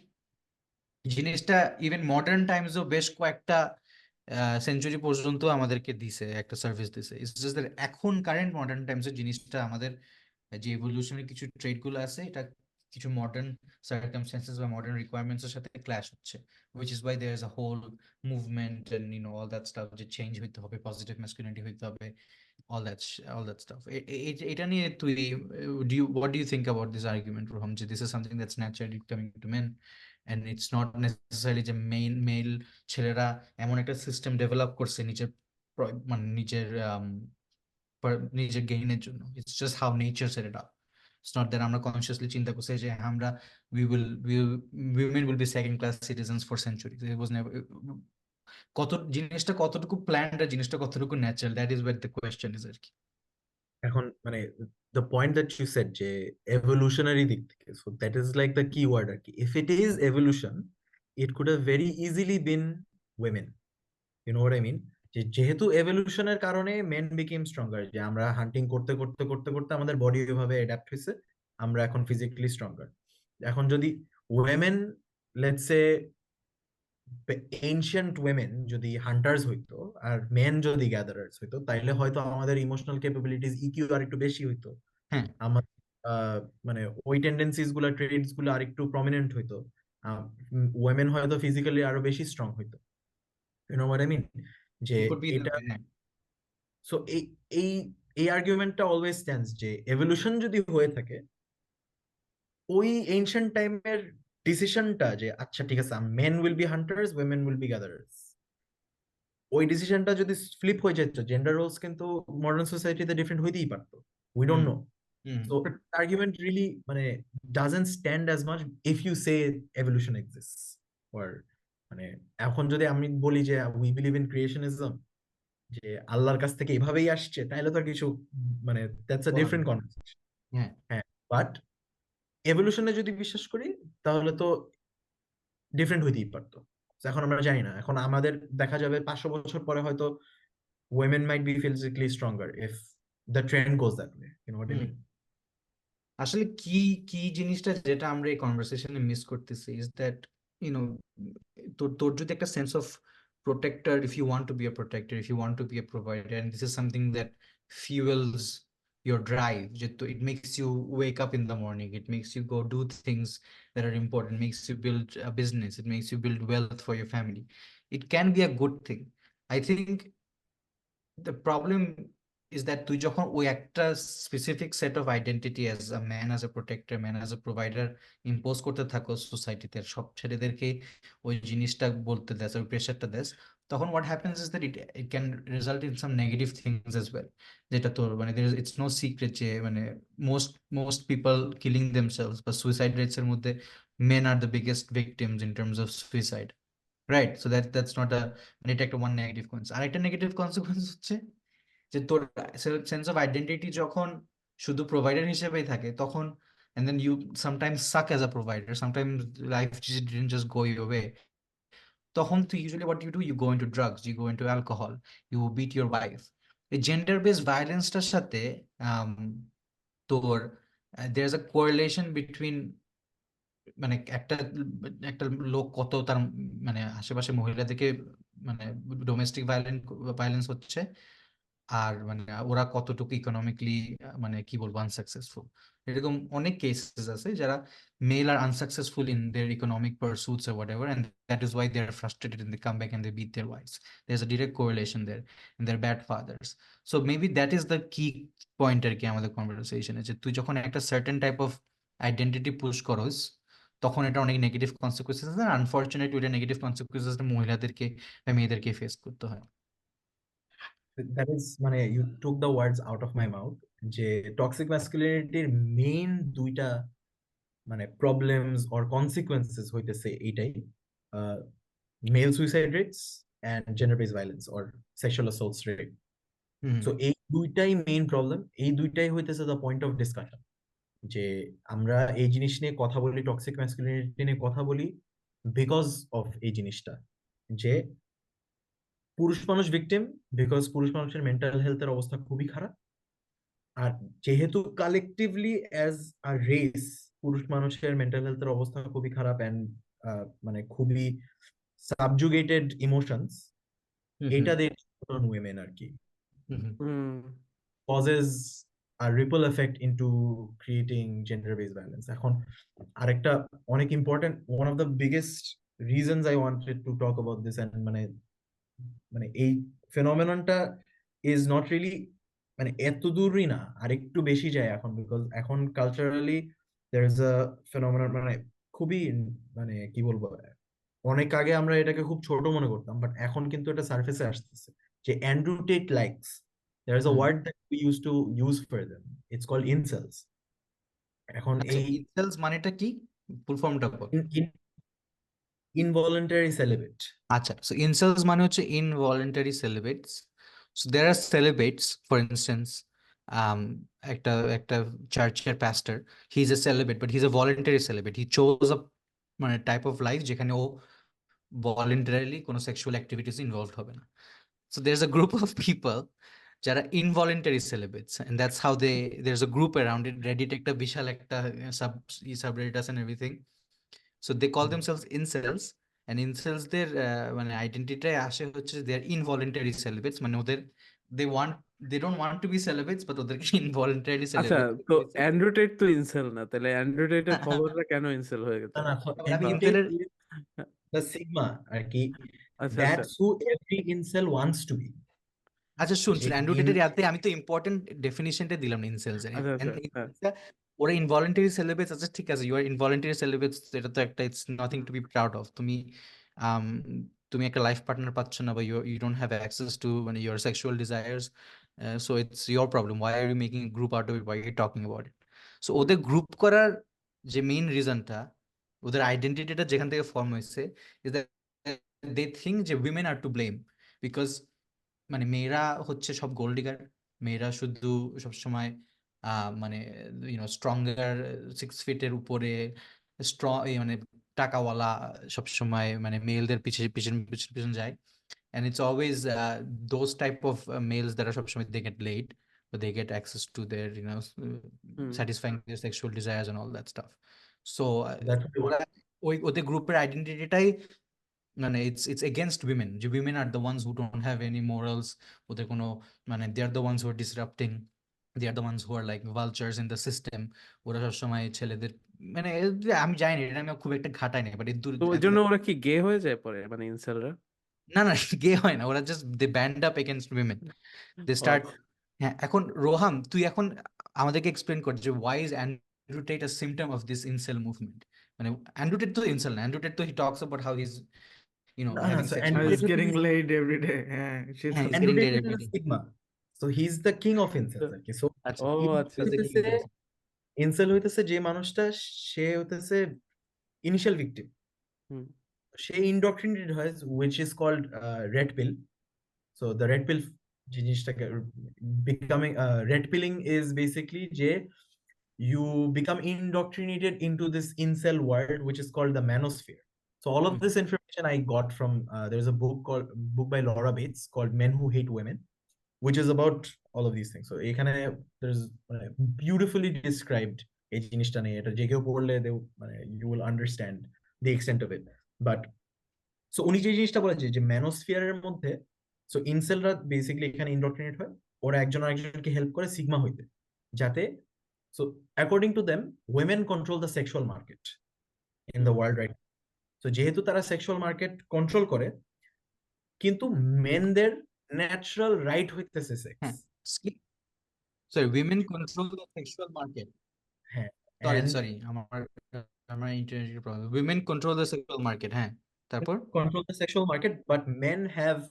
Speaker 2: জিনিসটা even modern টাইমসও বেশ কয়েকটা century পর্যন্ত আমাদেরকে দিছে, একটা সার্ভিস দিছে। ইটস জাস্ট দ্যাট এখন কারেন্ট মডার্ন টাইমসে জিনিসটা আমাদের যে এভলিউশনারি কিছু ট্রেড গুলো আছে এটা কিছু মডার্ন সার্কামস্টেন্সেস বা মডার্ন রিকোয়ারমেন্টস এর সাথে ক্ল্যাশ হচ্ছে, which is why there is a whole movement and all that stuff যে চেঞ্জ হইতে হবে, পজিটিভ ম্যাসকুলিনিটি হইতে হবে, all that stuff. এটা নিয়ে তুই what do you think about this argument, Roham, যে this is something that's naturally coming to men and it's not necessarily যে মেল ছেলেরা এমন একটা সিস্টেম ডেভেলপ করছে মানে নিজের গেইনের জন্য, it's just how nature set it up. It's not that আমরা কনসিয়াসলি চিন্তা করছি যে আমরা women will be second class citizens for century. It was never. জিনিসটা কতটুকু প্ল্যান্ড আর জিনিসটা কতটুকু natural, that is what the question is আর কি।
Speaker 3: এখন মানে the point that you said যে evolutionary দিক থেকে, so that is like the key word আর কি। If it is evolution, it could have very easily been women, you know what I mean? যেহেতু এভলিউশনের কারণে মেন বিকেম স্ট্রঙ্গার, যে আমরা হান্টিং করতে করতে করতে করতে আমাদের বডি ওইভাবে অ্যাডাপ্ট হয়েছে, আমরা এখন ফিজিক্যালি স্ট্রঙ্গার। এখন যদি women, let's say ancient women যদি হান্টার্স হইতো আর মেন যদি গ্যাদারার্স হইতো, তাইলে হয়তো আমাদের ইমোশনাল ক্যাপাবিলিটিস ইকিউ আর একটু বেশি হইতো।
Speaker 2: হ্যাঁ,
Speaker 3: আমার মানে ওই টেন্ডেন্সিস গুলা, ট্রেডস গুলো আর একটু প্রমিনেন্ট হইতো। ওয়েমেন হয়তো ফিজিক্যালি আরো বেশি স্ট্রং হইতো, you know what I mean? যে
Speaker 2: it could be that
Speaker 3: এটা,
Speaker 2: way, হ্যাঁ।
Speaker 3: সো এই এই আর্গুমেন্টটা অলওয়েজ স্ট্যান্ডস যে এভলিউশন যদি হয়ে থাকে, ওই এনশিয়েন্ট টাইমের ডিসিশনটা যে আচ্ছা ঠিক আছে men will be hunters, women will be gatherers, ওই ডিসিশনটা যদি ফ্লিপ হয়ে যেত, জেন্ডার রোলস কিন্তু মডার্ন সোসাইটিতে ডিফারেন্ট হইতেই পারতো। We don't know. So argument really মানে doesn't stand as much if you say evolution exists, or মানে এখন যদি আমি বলি যে we believe in creationism, যে আল্লাহর কাছ থেকে এভাবেই আসছে, তাহলে তো আর কিছু মানে that's a different conversation.
Speaker 2: হ্যাঁ,
Speaker 3: হ্যাঁ, বাট এভলিউশনে যদি বিশ্বাস করি তাহলে তো ডিফারেন্ট হইতেই পারতো। So এখন আমরা জানি না, এখন আমাদের দেখা যাবে 500 বছর পরে হয়তো women might be physically stronger if the trend goes that way, you know what I mean?
Speaker 2: আসলে কি কি জিনিসটা যেটা আমরা এই কনভারসেশনে মিস করতেছি ইজ দ্যাট ইউনো তোর যদি একটা sense of protector, if you want to be a protector, if you want to be a provider, and this is something that fuels your drive, যে তো it makes you wake up in the morning, it makes you go do things that are important, makes you build a business, it makes you build wealth for your family, it can be a good thing. I think the problem is that তুই যখন ওই একটা specific set of identity as a man, as a protector, man as a provider impose করতে থাকো সোসাইটিতে, সব ছেলেদেরকে ওই জিনিসটা বলতে দেস, ওই প্রেশারটা দেস, তখন what happens is that it can result in some negative things as well. যেটা তোর মানে ইটস নো সিক্রেট যে মানে মোস্ট পিপল কিলিং দেমসেলস বা সুইসাইড রেটস এর মধ্যে men are the biggest victims in terms of suicide, right? So that's not a, মানে এটা একটা ওয়ান নেগেটিভ কনসিকুয়েন্স। আরেকটা নেগেটিভ কনসিকুয়েন্স হচ্ছে যে তোর সেন্স অফ আইডেন্টিটি যখন শুধু প্রোভাইডার হিসেবেই থাকে তখন, and then you sometimes suck as a provider, sometimes life just didn't just go your way, তখন তুই usually what you do, you go into drugs, you go into alcohol, you beat your wife. এই gender based ভায়োলেন্সটার সাথে তোর there's a correlation between মানে একটা একটা লোক কত তার মানে আশেপাশে মহিলাদেরকে মানে ডোমেস্টিক ভায়োলেন্স হচ্ছে, আর মানে ওরা কতটুকু ইকোনমিক্যালি মানে কি বলবো আনসাকসেসফুল। এরকম অনেক কেসেস আছে যারা মেল আর unsuccessful in their economic pursuits or whatever, and that is why they are frustrated and they come back and they beat their wives. There's a direct correlation there, and they're bad fathers. So maybe that is the key point আর কি আমাদের কনভারসেশনে, যে তুই যখন একটা certain type of identity push করস তখন এটা অনেক নেগেটিভ কনসিকুয়েন্সেস আছে, আনফরচুনেটলি ওটা নেগেটিভ কনসিকুয়েন্সেস মহিলাদেরকে বা মেয়েদেরকে ফেস করতে হয়।
Speaker 3: That is মানে you took the words out of my mouth, যে টক্সিক ম্যাসকুলিনিটির মেইন দুইটা মানে প্রবলেমস অর কনসিকুয়েন্সেস হইতেছে এইটাই, male suicide rates and gender based violence or sexual assaults rate. So এই দুইটাই মেইন প্রবলেম, এই দুইটাই হইতেছে দ্য পয়েন্ট অফ ডিসকাশন, যে আমরা এই জিনিস নিয়ে কথা বলি, টক্সিক ম্যাসকুলিনিটি নিয়ে কথা বলি বিকজ অফ এই জিনিসটা, যে পুরুষ মানুষ ভিকটিম বিকজ পুরুষ মানুষের মেন্টাল হেলথের অবস্থা খুবই খারাপ। আর যেহেতু কালেকটিভলি অ্যাজ আ রেস পুরুষ মানুষের মেন্টাল হেলথের অবস্থা খুবই খারাপ এন্ড মানে খুবই সাবজুগেটেড ইমোশনস, এটা দিয়ে উইমেন আর কি causes a ripple effect into creating gender-based violence. এখন আরেকটা অনেক important, one of the biggest reasons I wanted to talk about this, and মানে এই ফেনোমেননটা is not really মানে এত দূরই না, আরেকটু বেশি যায় এখন, বিকজ এখন culturally there is a phenomenon, মানে খুবই মানে কি বলবো, অনেক আগে আমরা এটাকে খুব ছোট মনে করতাম, বাট এখন কিন্তু এটা সারফেসে আসতেছে, যে Andrew TET likes, there is a word that we used to use for them, it's called incels. এখন
Speaker 2: আচ্ছা,
Speaker 3: এই
Speaker 2: ইনসেলস মানেটা কি, ফুল ফর্মটা বল।
Speaker 3: involuntary celibate.
Speaker 2: আচ্ছা, সো ইনসেলস মানে হচ্ছে involuntary celibates. So there are celibates, for instance একটা একটা চার্চের pastor, he is a celibate but he is a voluntary celibate, he chose a মানে টাইপ অফ লাইফ যেখানে ও ভলেন্টারিলি কোনো সেক্সুয়াল অ্যাক্টিভিটিস ইনভলভড হবে না। So there is a group of people যারা involuntary celibates, and that's how there is a group around it. Reddit একটা বিশাল একটা সাবরেডিট আছে and everything. So they call themselves incels, and ইনসেলসদের মানে আইডেন্টিটাই আসে হচ্ছে দে আর ইনভলেন্টারি সেলিবেটস, মানে ওদের they don't want to be celibates but ওদেরকে ইনভলেন্টারি
Speaker 1: আচ্ছা,
Speaker 2: সেলিবেট
Speaker 1: তো অ্যান্ড্রু টেট তো ইনসেল না, তাহলে অ্যান্ড্রু টেটের ফলোয়াররা কেন ইনসেল হয়ে গেছে?
Speaker 3: না না,
Speaker 2: আমি
Speaker 3: Andrew
Speaker 2: ইনসেলের
Speaker 3: Tate is the sigma আর কি,
Speaker 1: আচ্ছা, আচ্ছা,
Speaker 3: that's who every incel wants to be.
Speaker 2: আচ্ছা শুন
Speaker 3: যে
Speaker 2: অ্যান্ড্রু টেটের ইয়াতে আমি তো ইম্পর্টেন্ট ডেফিনিশনটা দিলাম না ইনসেলস এর,
Speaker 1: আচ্ছা, আচ্ছা, হ্যাঁ।
Speaker 2: ওরা ইনভলেন্টারি সেলিবেটস আছে, ঠিক আছে, ইউ আর ইনভলেন্টারি সেলিবেটস, এটা তো একটা it's nothing to be proud of. তুমি আম, তুমি একটা লাইফ পার্টনার পাচ্ছ না, বা you don't have access to মানে your sexual desires, so it's your problem, why are you making group out of it, why you talking about it. So ওদের group করার যে মেইন রিজনটা, ওদের আইডেন্টিটিটা যেখান থেকে ফর্ম হয়েছে, ইজ দ্যাট দে থিঙ্ক যে women are to blame, because মানে মেয়েরা হচ্ছে সব গোল্ড ডিগার, মেয়েরা শুধু সবসময় মানে স্ট্রঙ্গার, 6 ফিটের উপরে স্ট্রং, মানে টাকাওয়ালা, সবসময় মানে মেলদের পিছনে পিছনে পিছনে পিছনে যায়, and it's always those type of males that are সবসময় they get laid, but they get access to their satisfying their sexual desires and all that stuff. So
Speaker 3: That's
Speaker 2: ওরা ওদের গ্রুপের আইডেন্টিটিটাই মানে it's against women, যে women are the ones who don't have any morals, ওদের কোনো মানে they are the ones who are disrupting, they are the ones who are like vultures in the system. ওরা সবসময় ছেলেদের মানে আমি জানি না, এটা আমি খুব একটা ঘাটাই নাই, বাট
Speaker 1: তো ওই জন্য ওরা কি গে হয়ে যায় পরে, মানে ইনসেলরা?
Speaker 2: না না গে হয় না, ওরা just they band up against women, they start. হ্যাঁ, এখন রোহাম তুই এখন আমাদেরকে এক্সপ্লেন কর যে why is Andrew Tate a symptom of this incel movement. মানে অ্যান্ড্রু টেট তো ইনসেল না, অ্যান্ড্রু টেট তো he talks about how his
Speaker 3: না,
Speaker 2: having
Speaker 3: so
Speaker 2: sex
Speaker 3: Andrew
Speaker 2: with
Speaker 4: He's
Speaker 3: Tate
Speaker 4: getting
Speaker 3: is-
Speaker 4: laid every day. হ্যাঁ, সে তো
Speaker 2: হ্যাঁ, he's
Speaker 3: Andrew
Speaker 2: getting
Speaker 3: Tate
Speaker 2: laid
Speaker 3: is
Speaker 2: every
Speaker 3: a
Speaker 2: day.
Speaker 3: sigma, so he's the king of incels আর কি। So
Speaker 2: আচ্ছা,
Speaker 1: ও আচ্ছা,
Speaker 3: হইতেছে in-cell হইতেছে যে মানুষটা, সে হইতেছে ইনিশিয়াল ভিকটিম,
Speaker 1: হুম,
Speaker 3: সে ইনডক্ট্রিনেটেড হয়, which is called red pill. So the red pill জিনিসটাকে becoming red pilling is basically যে you become indoctrinated into this incel world, which is called the manosphere. So all of this information I got from there's a book by Laura Bates called Men Who Hate Women, which is about all of these things. So এখানে there's beautifully described এই জিনিসটা নেই, এটা যে কেউ পড়লে মানে you will understand the extent of it. But so উনি যে জিনিসটা বলেছে যে ম্যানোস্ফিয়ারের মধ্যে, সো ইনসেলরা বেসিক্যালি এখানে ইন্ডক্ট্রিনেট হয়, ওরা একজন আরেকজনকে হেল্প করে সিগমা হইতে, যাতে so according to them women control the sexual market in the world right. তো যেহেতু তারা সেক্সুয়াল মার্কেট কন্ট্রোল করে, কিন্তু মেনদের ন্যাচারাল রাইট হইতেছে সেক্স।
Speaker 2: হ্যাঁ, sorry, women control the sexual market.
Speaker 3: হ্যাঁ,
Speaker 2: সরি
Speaker 3: and
Speaker 2: সরি, আমার ইন্টারনেটের problem. Women control the sexual market, হ্যাঁ, তারপর
Speaker 3: control the sexual market, but men have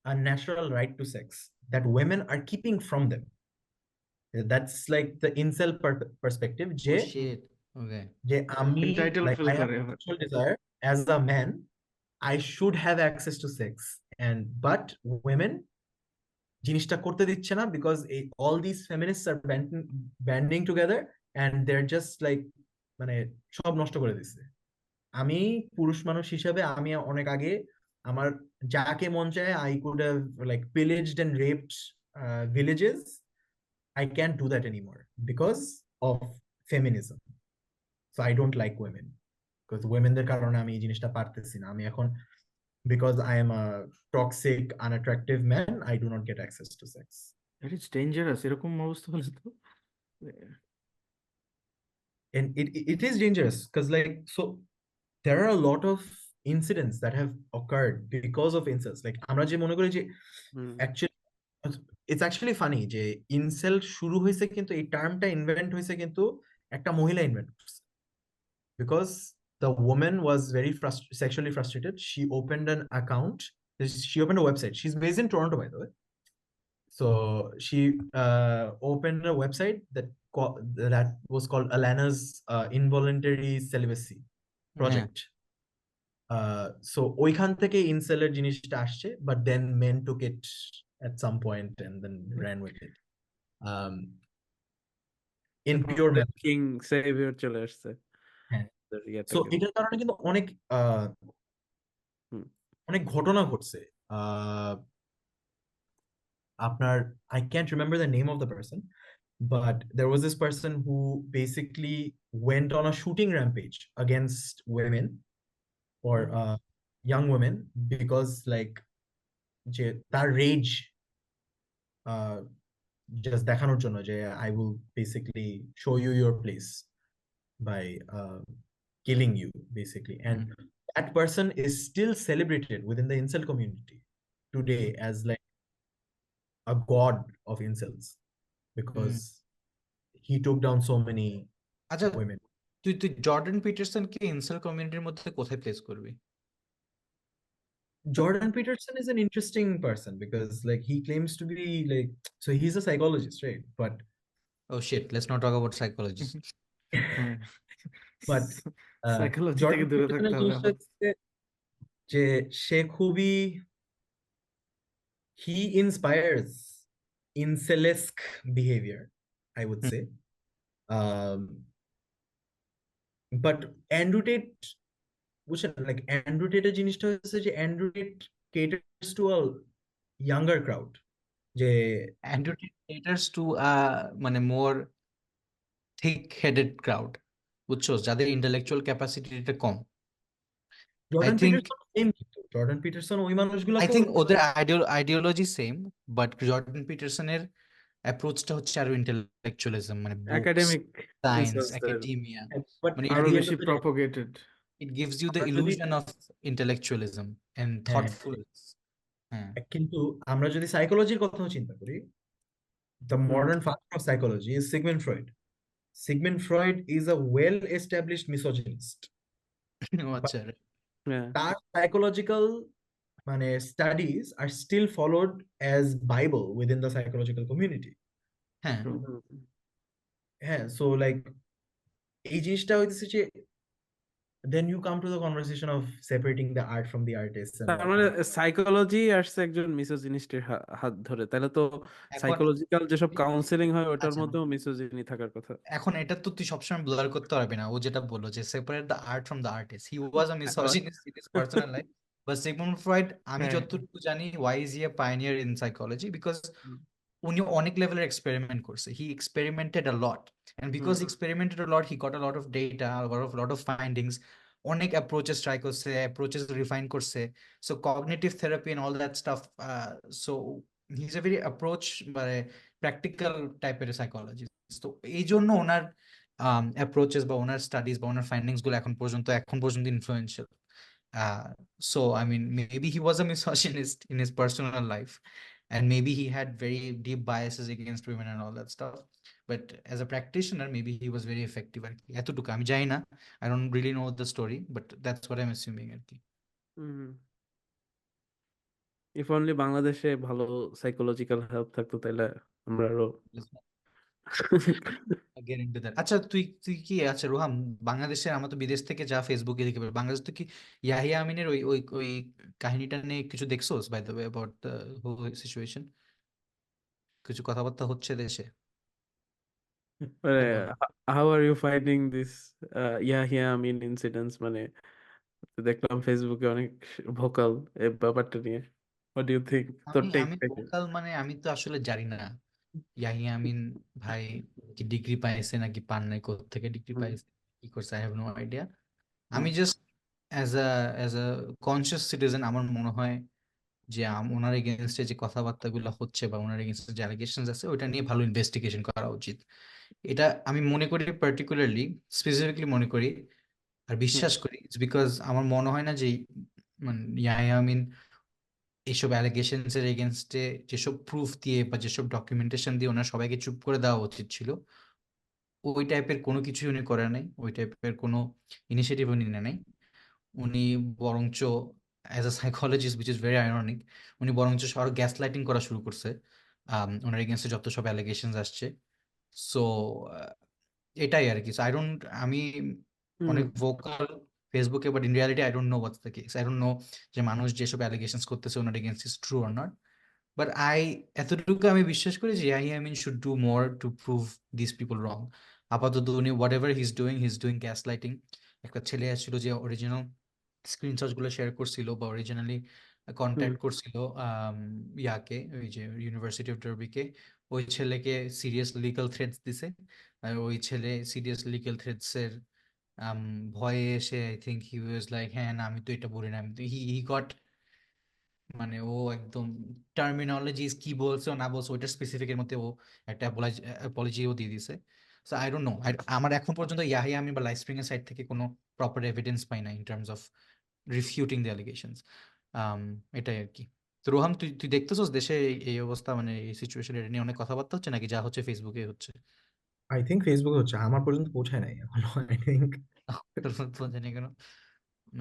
Speaker 3: a natural right to sex that women are keeping from them. That's like the incel perspective,
Speaker 2: ও
Speaker 3: যে
Speaker 2: shit, okay.
Speaker 3: আমি
Speaker 4: entitle
Speaker 3: like
Speaker 4: feel
Speaker 3: I have
Speaker 4: করে
Speaker 3: a
Speaker 4: আবার।
Speaker 3: sexual desire as a man, I should have access to sex, and but women জিনিসটা করতে দিচ্ছে না, because all these feminists are banding together and they're just like মানে সব নষ্ট করে দিচ্ছে। আমি পুরুষ মানুষ হিসেবে আমি অনেক আগে আমার যাকে মন চায় I could have like pillaged and raped villages. I can't do that anymore because of feminism. So I don't like women because womenদের কারণে আমি এই জিনিসটা পারতেছি না। আমি এখন, because I am a toxic unattractive man, I do not get access to sex.
Speaker 4: That is dangerous, এরকম অবস্থা হলে তো।
Speaker 3: And it is dangerous because like, so there are a lot of incidents that have occurred because of incels. Like আমরা যে মনে করি যে actually it's actually funny যে incel শুরু হয়েছে, কিন্তু এই টার্মটা ইনভেন্ট হয়েছে কিন্তু একটা মহিলা ইনভেন্ট করছে, because the woman was very sexually frustrated. She opened an account, she opened a website. She's based in Toronto, by the way. So she opened a website that was called Alana's Involuntary Celibacy Project. So ওইখান থেকে ইনসেলের জিনিসটা আসছে, but then men took it at some point and then ran with it. In pure male.
Speaker 1: King saviour চলে আসছে।
Speaker 3: হ্যাঁ।
Speaker 1: ইয়ে
Speaker 3: So
Speaker 1: থেকে।
Speaker 3: এটার কারণে কিন্তু অনেক
Speaker 1: হুম।
Speaker 3: অনেক ঘটনা ঘটছে। আপনার I can't remember the name of the person, but there was this person who basically went on a shooting rampage against women or young women because like যে তার রেজ just দেখানোর জন্য যে I will basically show you your place by killing you basically, and that person is still celebrated within the incel community today as like a god of incels because he took down so many
Speaker 2: আচ্ছা,
Speaker 3: women.
Speaker 2: তুই Jordan পিটারসনকে in-cell কমিউনিটির মধ্যে কোথায় place করবি?
Speaker 3: Jordan Peterson is an interesting person because like he claims to be like, so he's a psychologist, right? But
Speaker 2: Oh shit, let's not talk about psychologists.
Speaker 3: but
Speaker 4: psychology থেকে
Speaker 3: Jordan
Speaker 4: দূরে
Speaker 3: Peterson
Speaker 4: থাকতে
Speaker 3: এর
Speaker 4: হবে
Speaker 3: জিনিসটা
Speaker 4: আমার।
Speaker 3: হচ্ছে যে সে খুবই, he inspires incel-esque behavior, I would say. But Andrew Tate, বুঝছেন, like Andrew Tate এর জিনিসটা হচ্ছে যে Andrew Tate caters to a younger crowd, যে
Speaker 2: Andrew Tate caters to a মানে more thick-headed crowd, বুঝছো, যাদের ইন্টেলেকচুয়াল ক্যাপাসিটিটা কম।
Speaker 3: জর্ডান
Speaker 2: think-
Speaker 3: পিটারসন সেম, কিন্তু জর্ডান পিটারসন ওই
Speaker 2: I
Speaker 3: মানুষগুলোকে
Speaker 2: think ওদের আইডিওলজি সেম, বাট জর্ডান পিটারসনের অ্যাপ্রোচটা হচ্ছে আরো ইন্টেলেকচুয়ালিজম, মানে
Speaker 1: একাডেমিক
Speaker 2: সায়েন্স, একাডেমিয়া,
Speaker 3: but
Speaker 2: মানে
Speaker 4: আরো
Speaker 3: at the end
Speaker 4: বেশি
Speaker 3: of the day,
Speaker 4: প্রপোগেটেড।
Speaker 2: it gives you the
Speaker 3: আমরা যদি-
Speaker 2: illusion of intellectualism and thoughtfulness. হ্যাঁ,
Speaker 3: কিন্তু আমরা যদি সাইকোলজির কথাও চিন্তা করি, the modern father of psychology is Sigmund Freud. Sigmund Freud is a well-established misogynist.
Speaker 2: আচ্ছা,
Speaker 1: হ্যাঁ।
Speaker 3: তার psychological মানে studies are still followed as Bible within the psychological community.
Speaker 2: হ্যাঁ,
Speaker 3: হ্যাঁ, so like এই জিনিসটা হইতেছে যে then you come to the conversation of separating the art from the artist and
Speaker 1: তার মানে
Speaker 3: whatnot.
Speaker 1: সাইকোলজি আসছে একজন মিসোজিনিস্টের হাত ধরে, তাহলে তো
Speaker 2: এখন-
Speaker 1: সাইকোলজিক্যাল যেসব কাউন্সিলিং হয় ওটার
Speaker 2: আচ্ছা।
Speaker 1: মধ্যেও মিসোজিনি থাকার কথা।
Speaker 2: এখন এটা তো তুই সবসময় ব্লার করতে পারবি না। ও যেটা বললো যে separate the art from the artist, he was a misogynist in his personal life, but Sigmund Freud, আমি
Speaker 4: হ্যাঁ।
Speaker 2: যতটুকু জানি, why is he a pioneer in psychology, because উনি অনেক লেভেলের এক্সপেরিমেন্ট করছে, he experimented a lot, and because he experimented a lot he got a lot of data, lot of findings, অনেক approaches try করছে, অ্যাপ্রোচেস রিফাইন করছে, so cognitive therapy and all that staff, so he is a very approach মানে practical টাইপের psychologist. তো এই জন্য ওনার approaches বা ওনার studies বা ওনার ফাইন্ডিংস গুলো এখন পর্যন্ত influential. So I mean, maybe he was a misogynist in his personal life, and maybe he had very deep biases against women and all that stuff. But as a practitioner, maybe he was very effective. আর কি এতটুকু আমি জানি না, I don't really know the story, but that's what I'm assuming আর কি।
Speaker 1: If only বাংলাদেশে ভালো psychological help থাকতো তাহলে আমরা আরো
Speaker 2: Get into that. আচ্ছা তুই কি, আচ্ছা রোহাম, বাংলাদেশের, আমরা তো বিদেশ থেকে যা ফেসবুকে দেখে পাই, বাংলাদেশ তো কি ইয়াহিয়া আমিনের ওই ওই ওই কাহিনীটা নিয়ে কিছু দেখছোস by the way about the whole situation? কিছু কথাবার্তা হচ্ছে দেশে
Speaker 1: মানে
Speaker 2: এখনো?
Speaker 1: How are you finding this Yahya Amin incidents? মানে দেখলাম ফেসবুকে অনেক ভোকাল এই ব্যাপারটা নিয়ে। হোয়াট ডু ইউ থিংক, তোর
Speaker 2: আমি
Speaker 1: টেক
Speaker 2: আমি
Speaker 1: থেকে?
Speaker 2: ভোকাল মানে আমি তো আসলে জানি না ইয়াহিয়া আমিন ভাই কি ডিগ্রি পাইছে নাকি পান নাই, কোত্থেকে ডিগ্রি
Speaker 1: হুম,
Speaker 2: পাইছে, কি করছে, আই হ্যাভ নো আইডিয়া।
Speaker 1: হুম,
Speaker 2: আমি just as a conscious citizen আমার মনে হয় যে ওনার এগেনস্টে যে কথাবার্তাগুলো হচ্ছে বা ওনার এগেনস্টে যে অ্যালিগেশনস আছে ওইটা নিয়ে ভালো ইনভেস্টিগেশন করা উচিত। এটা আমি মনে করি, পার্টিকুলারলি স্পেসিফিকলি মনে করি আর
Speaker 1: হুম,
Speaker 2: বিশ্বাস করি, বিকজ আমার মনে হয় না যে মানে ইয়াহিয়া আমিন এইসব অ্যালিগেশনস এর এগেনস্টে যেসব প্রুফ দিয়ে বা যেসব ডকুমেন্টেশন দিয়ে ওনার সবাইকে চুপ করে দেওয়া উচিত ছিল, ওই টাইপের কোনো কিছুই উনি করে নাই, ওই টাইপের কোনো ইনিশিয়েটিভ উনি নেয় নাই। উনি বরঞ্চ as a psychologist, which is very ironic, উনি বরঞ্চ আরো গ্যাস লাইটিং করা শুরু করছে ওনার এগেনস্টে যত সব অ্যালিগেশনস আসছে। সো এটাই আর কি। সো আমি
Speaker 1: হুম।
Speaker 2: অনেক ভোকাল ফেসবুকে, but in reality I don't know what's the case, I don't know যে মানুষ যেসব অ্যালিগেশনস করতেছে ওনার against is true or not. But এতটুকু আমি বিশ্বাস করি যে Yahya Amin should do more to prove this people wrong. আপাতত উনি whatever he is doing gaslighting. একটা ছেলে আসছিল যে অরিজিনাল স্ক্রিনশট গুলো শেয়ার করছিল বা অরিজিনালি
Speaker 1: হুম,
Speaker 2: কন্ট্যাক্ট করছিল ইয়াকে, ওই যে ইউনিভার্সিটি অফ ডার্বিকে, ওই ছেলেকে সিরিয়াস লিগ্যাল থ্রেটস দিছে। আর ওই ছেলে সিরিয়াস লিগ্যাল থ্রেটস এর ভয়ে এসে I think he was like, হ্যাঁ না আমি তো এটা বলি না, আমি তো হি গট, মানে ও একদম টার্মিনোলজিস কি বলছে ও না বলছে ওইটা স্পেসিফিকের মধ্যে ও একটা অ্যাপোলজিও দিয়ে দিছে। সো আই ডোন্ট নো, আমার এখন পর্যন্ত ইয়াহিয়া আমি বা লাইফস্প্রিং এর সাইড থেকে কোনো প্রপার এভিডেন্স পাই না in terms of refuting the allegations. এটাই আর কি। তো রোহাম, তুই দেখতেছস দেশে এই অবস্থা, মানে এই সিচুয়েশন, এটা নিয়ে অনেক কথাবার্তা হচ্ছে নাকি যা হচ্ছে ফেসবুকে হচ্ছে?
Speaker 3: আই থিঙ্ক ফেসবুকে হচ্ছে, আমার পর্যন্ত পৌঁছায় নাই এখনো। আই থিঙ্ক
Speaker 2: তোর জানি কেন।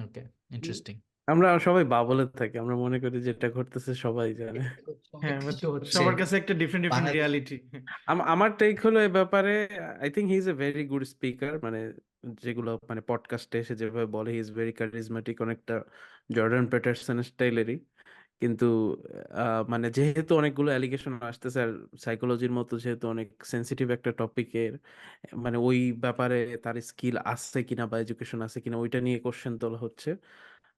Speaker 2: ওকে,
Speaker 1: হুম।
Speaker 2: ইন্টারেস্টিং।
Speaker 1: আমরা সবাই বাবলে থাকি, আমরা মনে করি যেটা ঘটতেছে সবাই জানে।
Speaker 4: হ্যাঁ,
Speaker 2: অনেক
Speaker 4: বাট
Speaker 2: কিছু হচ্ছে
Speaker 4: সবার কাছে একটা ডিফারেন্ট ডিফারেন্ট
Speaker 2: বাংলাদেশ।
Speaker 4: রিয়ালিটি।
Speaker 1: আমার টেক হলো এই ব্যাপারে, I think he is a very good speaker. মানে যেগুলো মানে পডকাস্টে এসে যেভাবে বলে, হি ইজ ভেরি কারিজমেটিক, অনেকটা জর্ডান পেটারসন স্টাইলেরই। কিন্তু মানে যেহেতু অনেকগুলো অ্যালিগেশন আসতেছে, আর সাইকোলজির মতো যেহেতু অনেক সেন্সিটিভ একটা টপিকের, মানে ওই ব্যাপারে তার স্কিল আছে কিনা বা এডুকেশন আছে কিনা ওইটা নিয়ে কোশ্চেন তোলা হচ্ছে।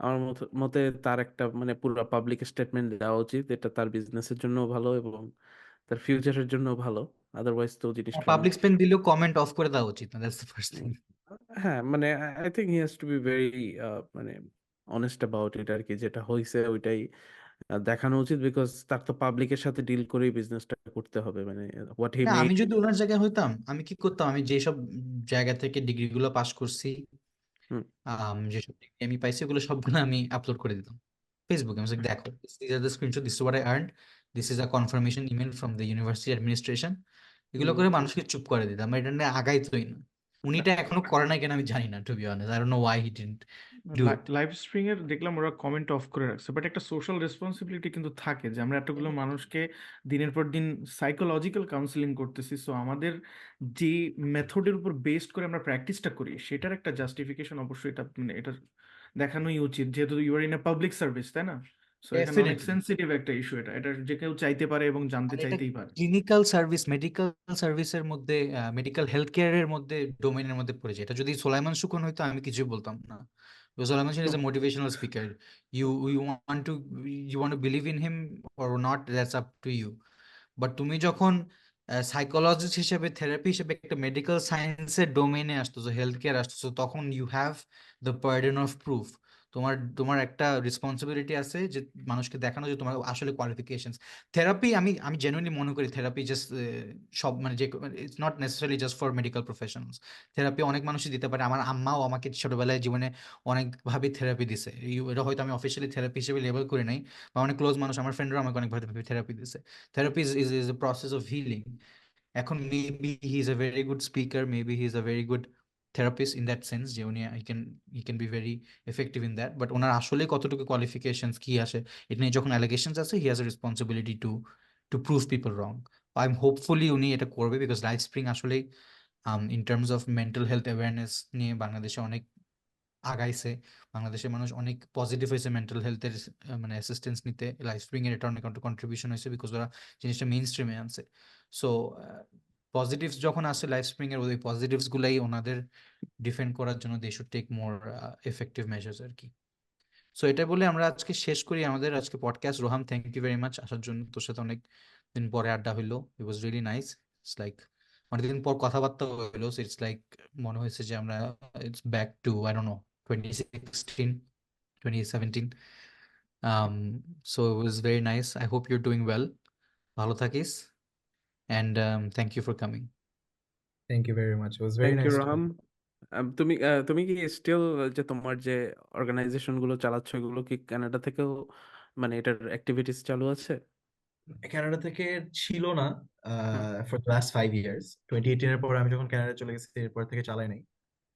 Speaker 1: আমার মতে তার একটা মানে পুরো পাবলিক স্টেটমেন্ট দেওয়া উচিত, এটা তার বিজনেসের জন্য ভালো এবং তার ফিউচারের জন্য ভালো। আদারওয়াইজ তো জিনিসটা অনেক
Speaker 2: পাবলিক স্পেন দিলেও কমেন্ট অফ করে দেওয়া উচিত না, দ্যাটস দ্য ফার্স্ট থিং।
Speaker 1: উম, হ্যাঁ, মানে I think he has to be very মানে অনেস্ট অ্যাবাউট ইট আর কি, যেটা হয়েছে ওইটাই দেখানো উচিত। বিকজ তার তো পাবলিকের সাথে ডিল করেই বিজনেসটা করতে হবে, মানে হোয়াট হি
Speaker 2: না,
Speaker 1: মেড।
Speaker 2: আমি যদি ওনার জায়গায় হইতাম আমি কি করতাম, আমি যেসব জায়গা থেকে ডিগ্রি গুলো পাস করছি, যেসব ডিগ্রি আমি পাইছি ওগুলো সবগুলো আমি আপলোড করে দিতাম ফেসবুকে। আমি বলছি, দেখো, this are the screenshot, this is what I earned, this is a confirmation email from the university administration. এগুলো করে মানুষকে চুপ করে দিতাম, এটা নিয়ে আগাইতোই না। উনিটা এখনো করে নাই কেন আমি জানি না, to be honest I don't know why he didn't do it.
Speaker 4: Live stream এর দেখলাম ওরা কমেন্ট অফ করে রাখছে, বাট একটা সোশ্যাল রেসপন্সিবিলিটি কিন্তু থাকে যে আমরা এতগুলো মানুষকে দিনের পর দিন সাইকোলজিক্যাল কাউন্সিলিং করতেছি। সো আমাদের যে মেথডের উপর বেসড করে আমরা প্র্যাকটিসটা করি সেটার একটা জাস্টিফিকেশন অবশ্যই এটা মানে এটা দেখানোই উচিত, যেহেতু you are in a public service, তাই না? সো এখানে অনেক
Speaker 2: ডেফিনেটলি।
Speaker 4: সেন্সিটিভ একটা ইস্যু, এটা এটা যে কেউ চাইতে পারে এবং জানতে
Speaker 2: আর এটা
Speaker 4: চাইতেই পারে।
Speaker 2: ক্লিনিক্যাল সার্ভিস, মেডিকেল সার্ভিসের মধ্যে, মেডিকেল হেলথ কেয়ারের মধ্যে, ডোমেনের মধ্যে পড়ে যায়। এটা যদি সোলাইমান সুখন হইতো আমি কিছুই বলতাম না। Solaiman Sukhon is a motivational speaker. You you want to you want to believe in him or not, that's up to you. But তুমি যখন সাইকোলজিস্ট হিসেবে, থেরাপি হিসেবে একটা মেডিকেল সায়েন্সের ডোমেইনে আসতেছো, হেলথ কেয়ার আসতেছো, তখন you have the burden of proof. তোমার তোমার একটা রেসপন্সিবিলিটি আছে যে মানুষকে দেখানো যে তোমার আসলে কোয়ালিফিকেশনস। থেরাপি, আমি জেনুইনলি মনে করি থেরাপি জাস্ট সব মানে যে it's not necessary just for medical professionals. Therapy অনেক মানুষই দিতে পারে। আমার আম্মাও আমাকে ছোটবেলায় জীবনে অনেকভাবে থেরাপি দিছে। এটা হয়তো আমি অফিসিয়ালি থেরাপি হিসেবে লেবেল করি নাই, বা অনেক ক্লোজ মানুষ, আমার ফ্রেন্ডরা আমাকে অনেকভাবে থেরাপি দিছে। Therapy is a process of healing. এখন maybe he is a very good speaker, maybe he is a very good therapist in that sense, যে উনি he can be very effective in that, but ওনার আসলে কতটুকু qualifications কি আসে এটা নিয়ে যখন অ্যালিগেশনস আছে, he has a responsibility to prove people wrong. I am hopefully উনি এটা করবে, বিকজ লাইফ স্প্রিং আসলেই in terms of mental health awareness নিয়ে বাংলাদেশে অনেক আগাইছে। বাংলাদেশের মানুষ অনেক পজিটিভ হয়েছে মেন্টাল হেলথের মানে অ্যাসিস্ট্যান্স নিতে। লাইফ স্প্রিং এর এটা অনেক কন্ট্রিবিউশন হয়েছে, বিকজ ওরা জিনিসটা মেইন স্ট্রিমে আনছে। সো পজিটিভস যখন আসে লাইফ স্প্রিং এর, ওই পজিটিভস গুলাই ওনাদের ডিফেন্ড করার জন্য they should take more effective measures আর কি। সো এটা বলে আমরা আজকে শেষ করি আমাদের আজকে podcast. Rohan, thank you very much আসার জন্য। তোর সাথে অনেক দিন পরে আড্ডা হইলো, it was really nice. It's like অনেকদিন পর কথাবার্তা হইলো, ইটস লাইক মনে হয়েছে যে আমরা it's back to I don't no 2016 2017. So it was very nice. I hope you're doing well. ভালো থাকিস, and thank you for coming.
Speaker 3: Thank you very much. It was very
Speaker 1: thank you
Speaker 3: nice to
Speaker 1: Roham. তুমি কি still যে তোমার যে organisation গুলো চালাচ্ছ এগুলো কি কানাডা থেকেও মানে এটার অ্যাক্টিভিটিস চালু আছে?
Speaker 3: কানাডা থেকে ছিল না
Speaker 1: hmm
Speaker 3: for the last 5 years. 2018 এর পর আমি যখন কানাডা চলে গেছি এরপর থেকে চালাই নাই।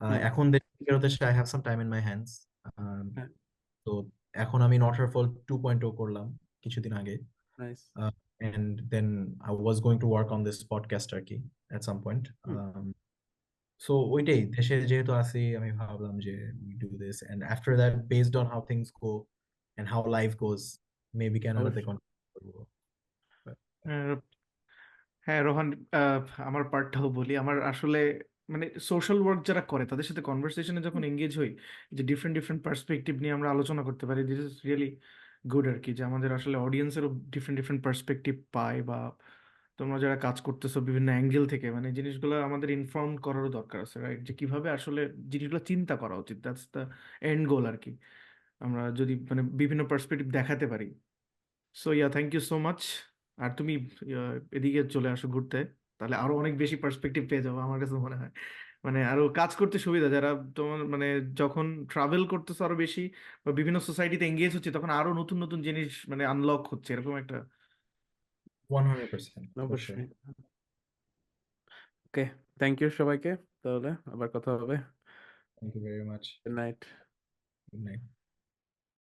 Speaker 1: হুম
Speaker 3: এখন দেশে ফেরত এসে I have some time in my hands.
Speaker 1: হ্যাঁ,
Speaker 3: তো এখন আমি নট হার ফল্ট 2.0 করলাম কিছুদিন আগে।
Speaker 1: Nice.
Speaker 3: And then I was going to work on this podcast আর কি at some point.
Speaker 1: Hmm,
Speaker 3: So ওইটাই, দেশে যেহেতু আছি আমি ভাবলাম যে we do this, and after that based on how things go and how life goes maybe কানাডাতে
Speaker 1: অবশ্যই।
Speaker 3: কন্টিনিউ করবো।
Speaker 4: আহ, হ্যাঁ রোহান, আমার পার্টটাও বলি। আমার আসলে মানে সোশ্যাল ওয়ার্ক যারা করে তাদের সাথে কনভারসেশনে যখন এঙ্গেজ হই, যে ডিফারেন্ট ডিফারেন্ট পার্সপেক্টিভ নিয়ে আমরা আলোচনা করতে পারি, দিস ইজ রিয়েলি গুড আর কি। যে আমাদের আসলে অডিয়েন্সেরও ডিফারেন্ট ডিফারেন্ট পার্সপেক্টিভ পায়, বা তোমরা যারা কাজ করতেছো বিভিন্ন অ্যাঙ্গেল থেকে, মানে জিনিসগুলো আমাদের ইনফর্ম করারও দরকার আছে, রাইট? যে কিভাবে আসলে জিনিসগুলো চিন্তা করা উচিত, দ্যাটস দ্য এন্ড গোল আর কি। আমরা যদি মানে বিভিন্ন পার্সপেক্টিভ দেখাতে পারি। So yeah, thank you so much. আর তুমি এদিকে চলে আসো ঘুরতে, তাহলে আরো অনেক বেশি পার্সপেক্টিভ পেয়ে যাবো আমার কাছে মনে হয়। মানে আরো কাজ করতে সুবিধা, যারা তোমার মানে যখন ট্রাভেল করতেছো আরো বেশি বা বিভিন্ন সোসাইটিতে এঙ্গেজ হচ্ছে, তখন আরো নতুন নতুন জিনিস মানে আনলক হচ্ছে, এরকম একটা।
Speaker 3: 100% for sure.
Speaker 1: অবশ্যই। ওকে, থ্যাংক ইউ সবাইকে। তাহলে আবার কথা হবে।
Speaker 3: Thank you very much.
Speaker 1: Good night.
Speaker 3: Good night.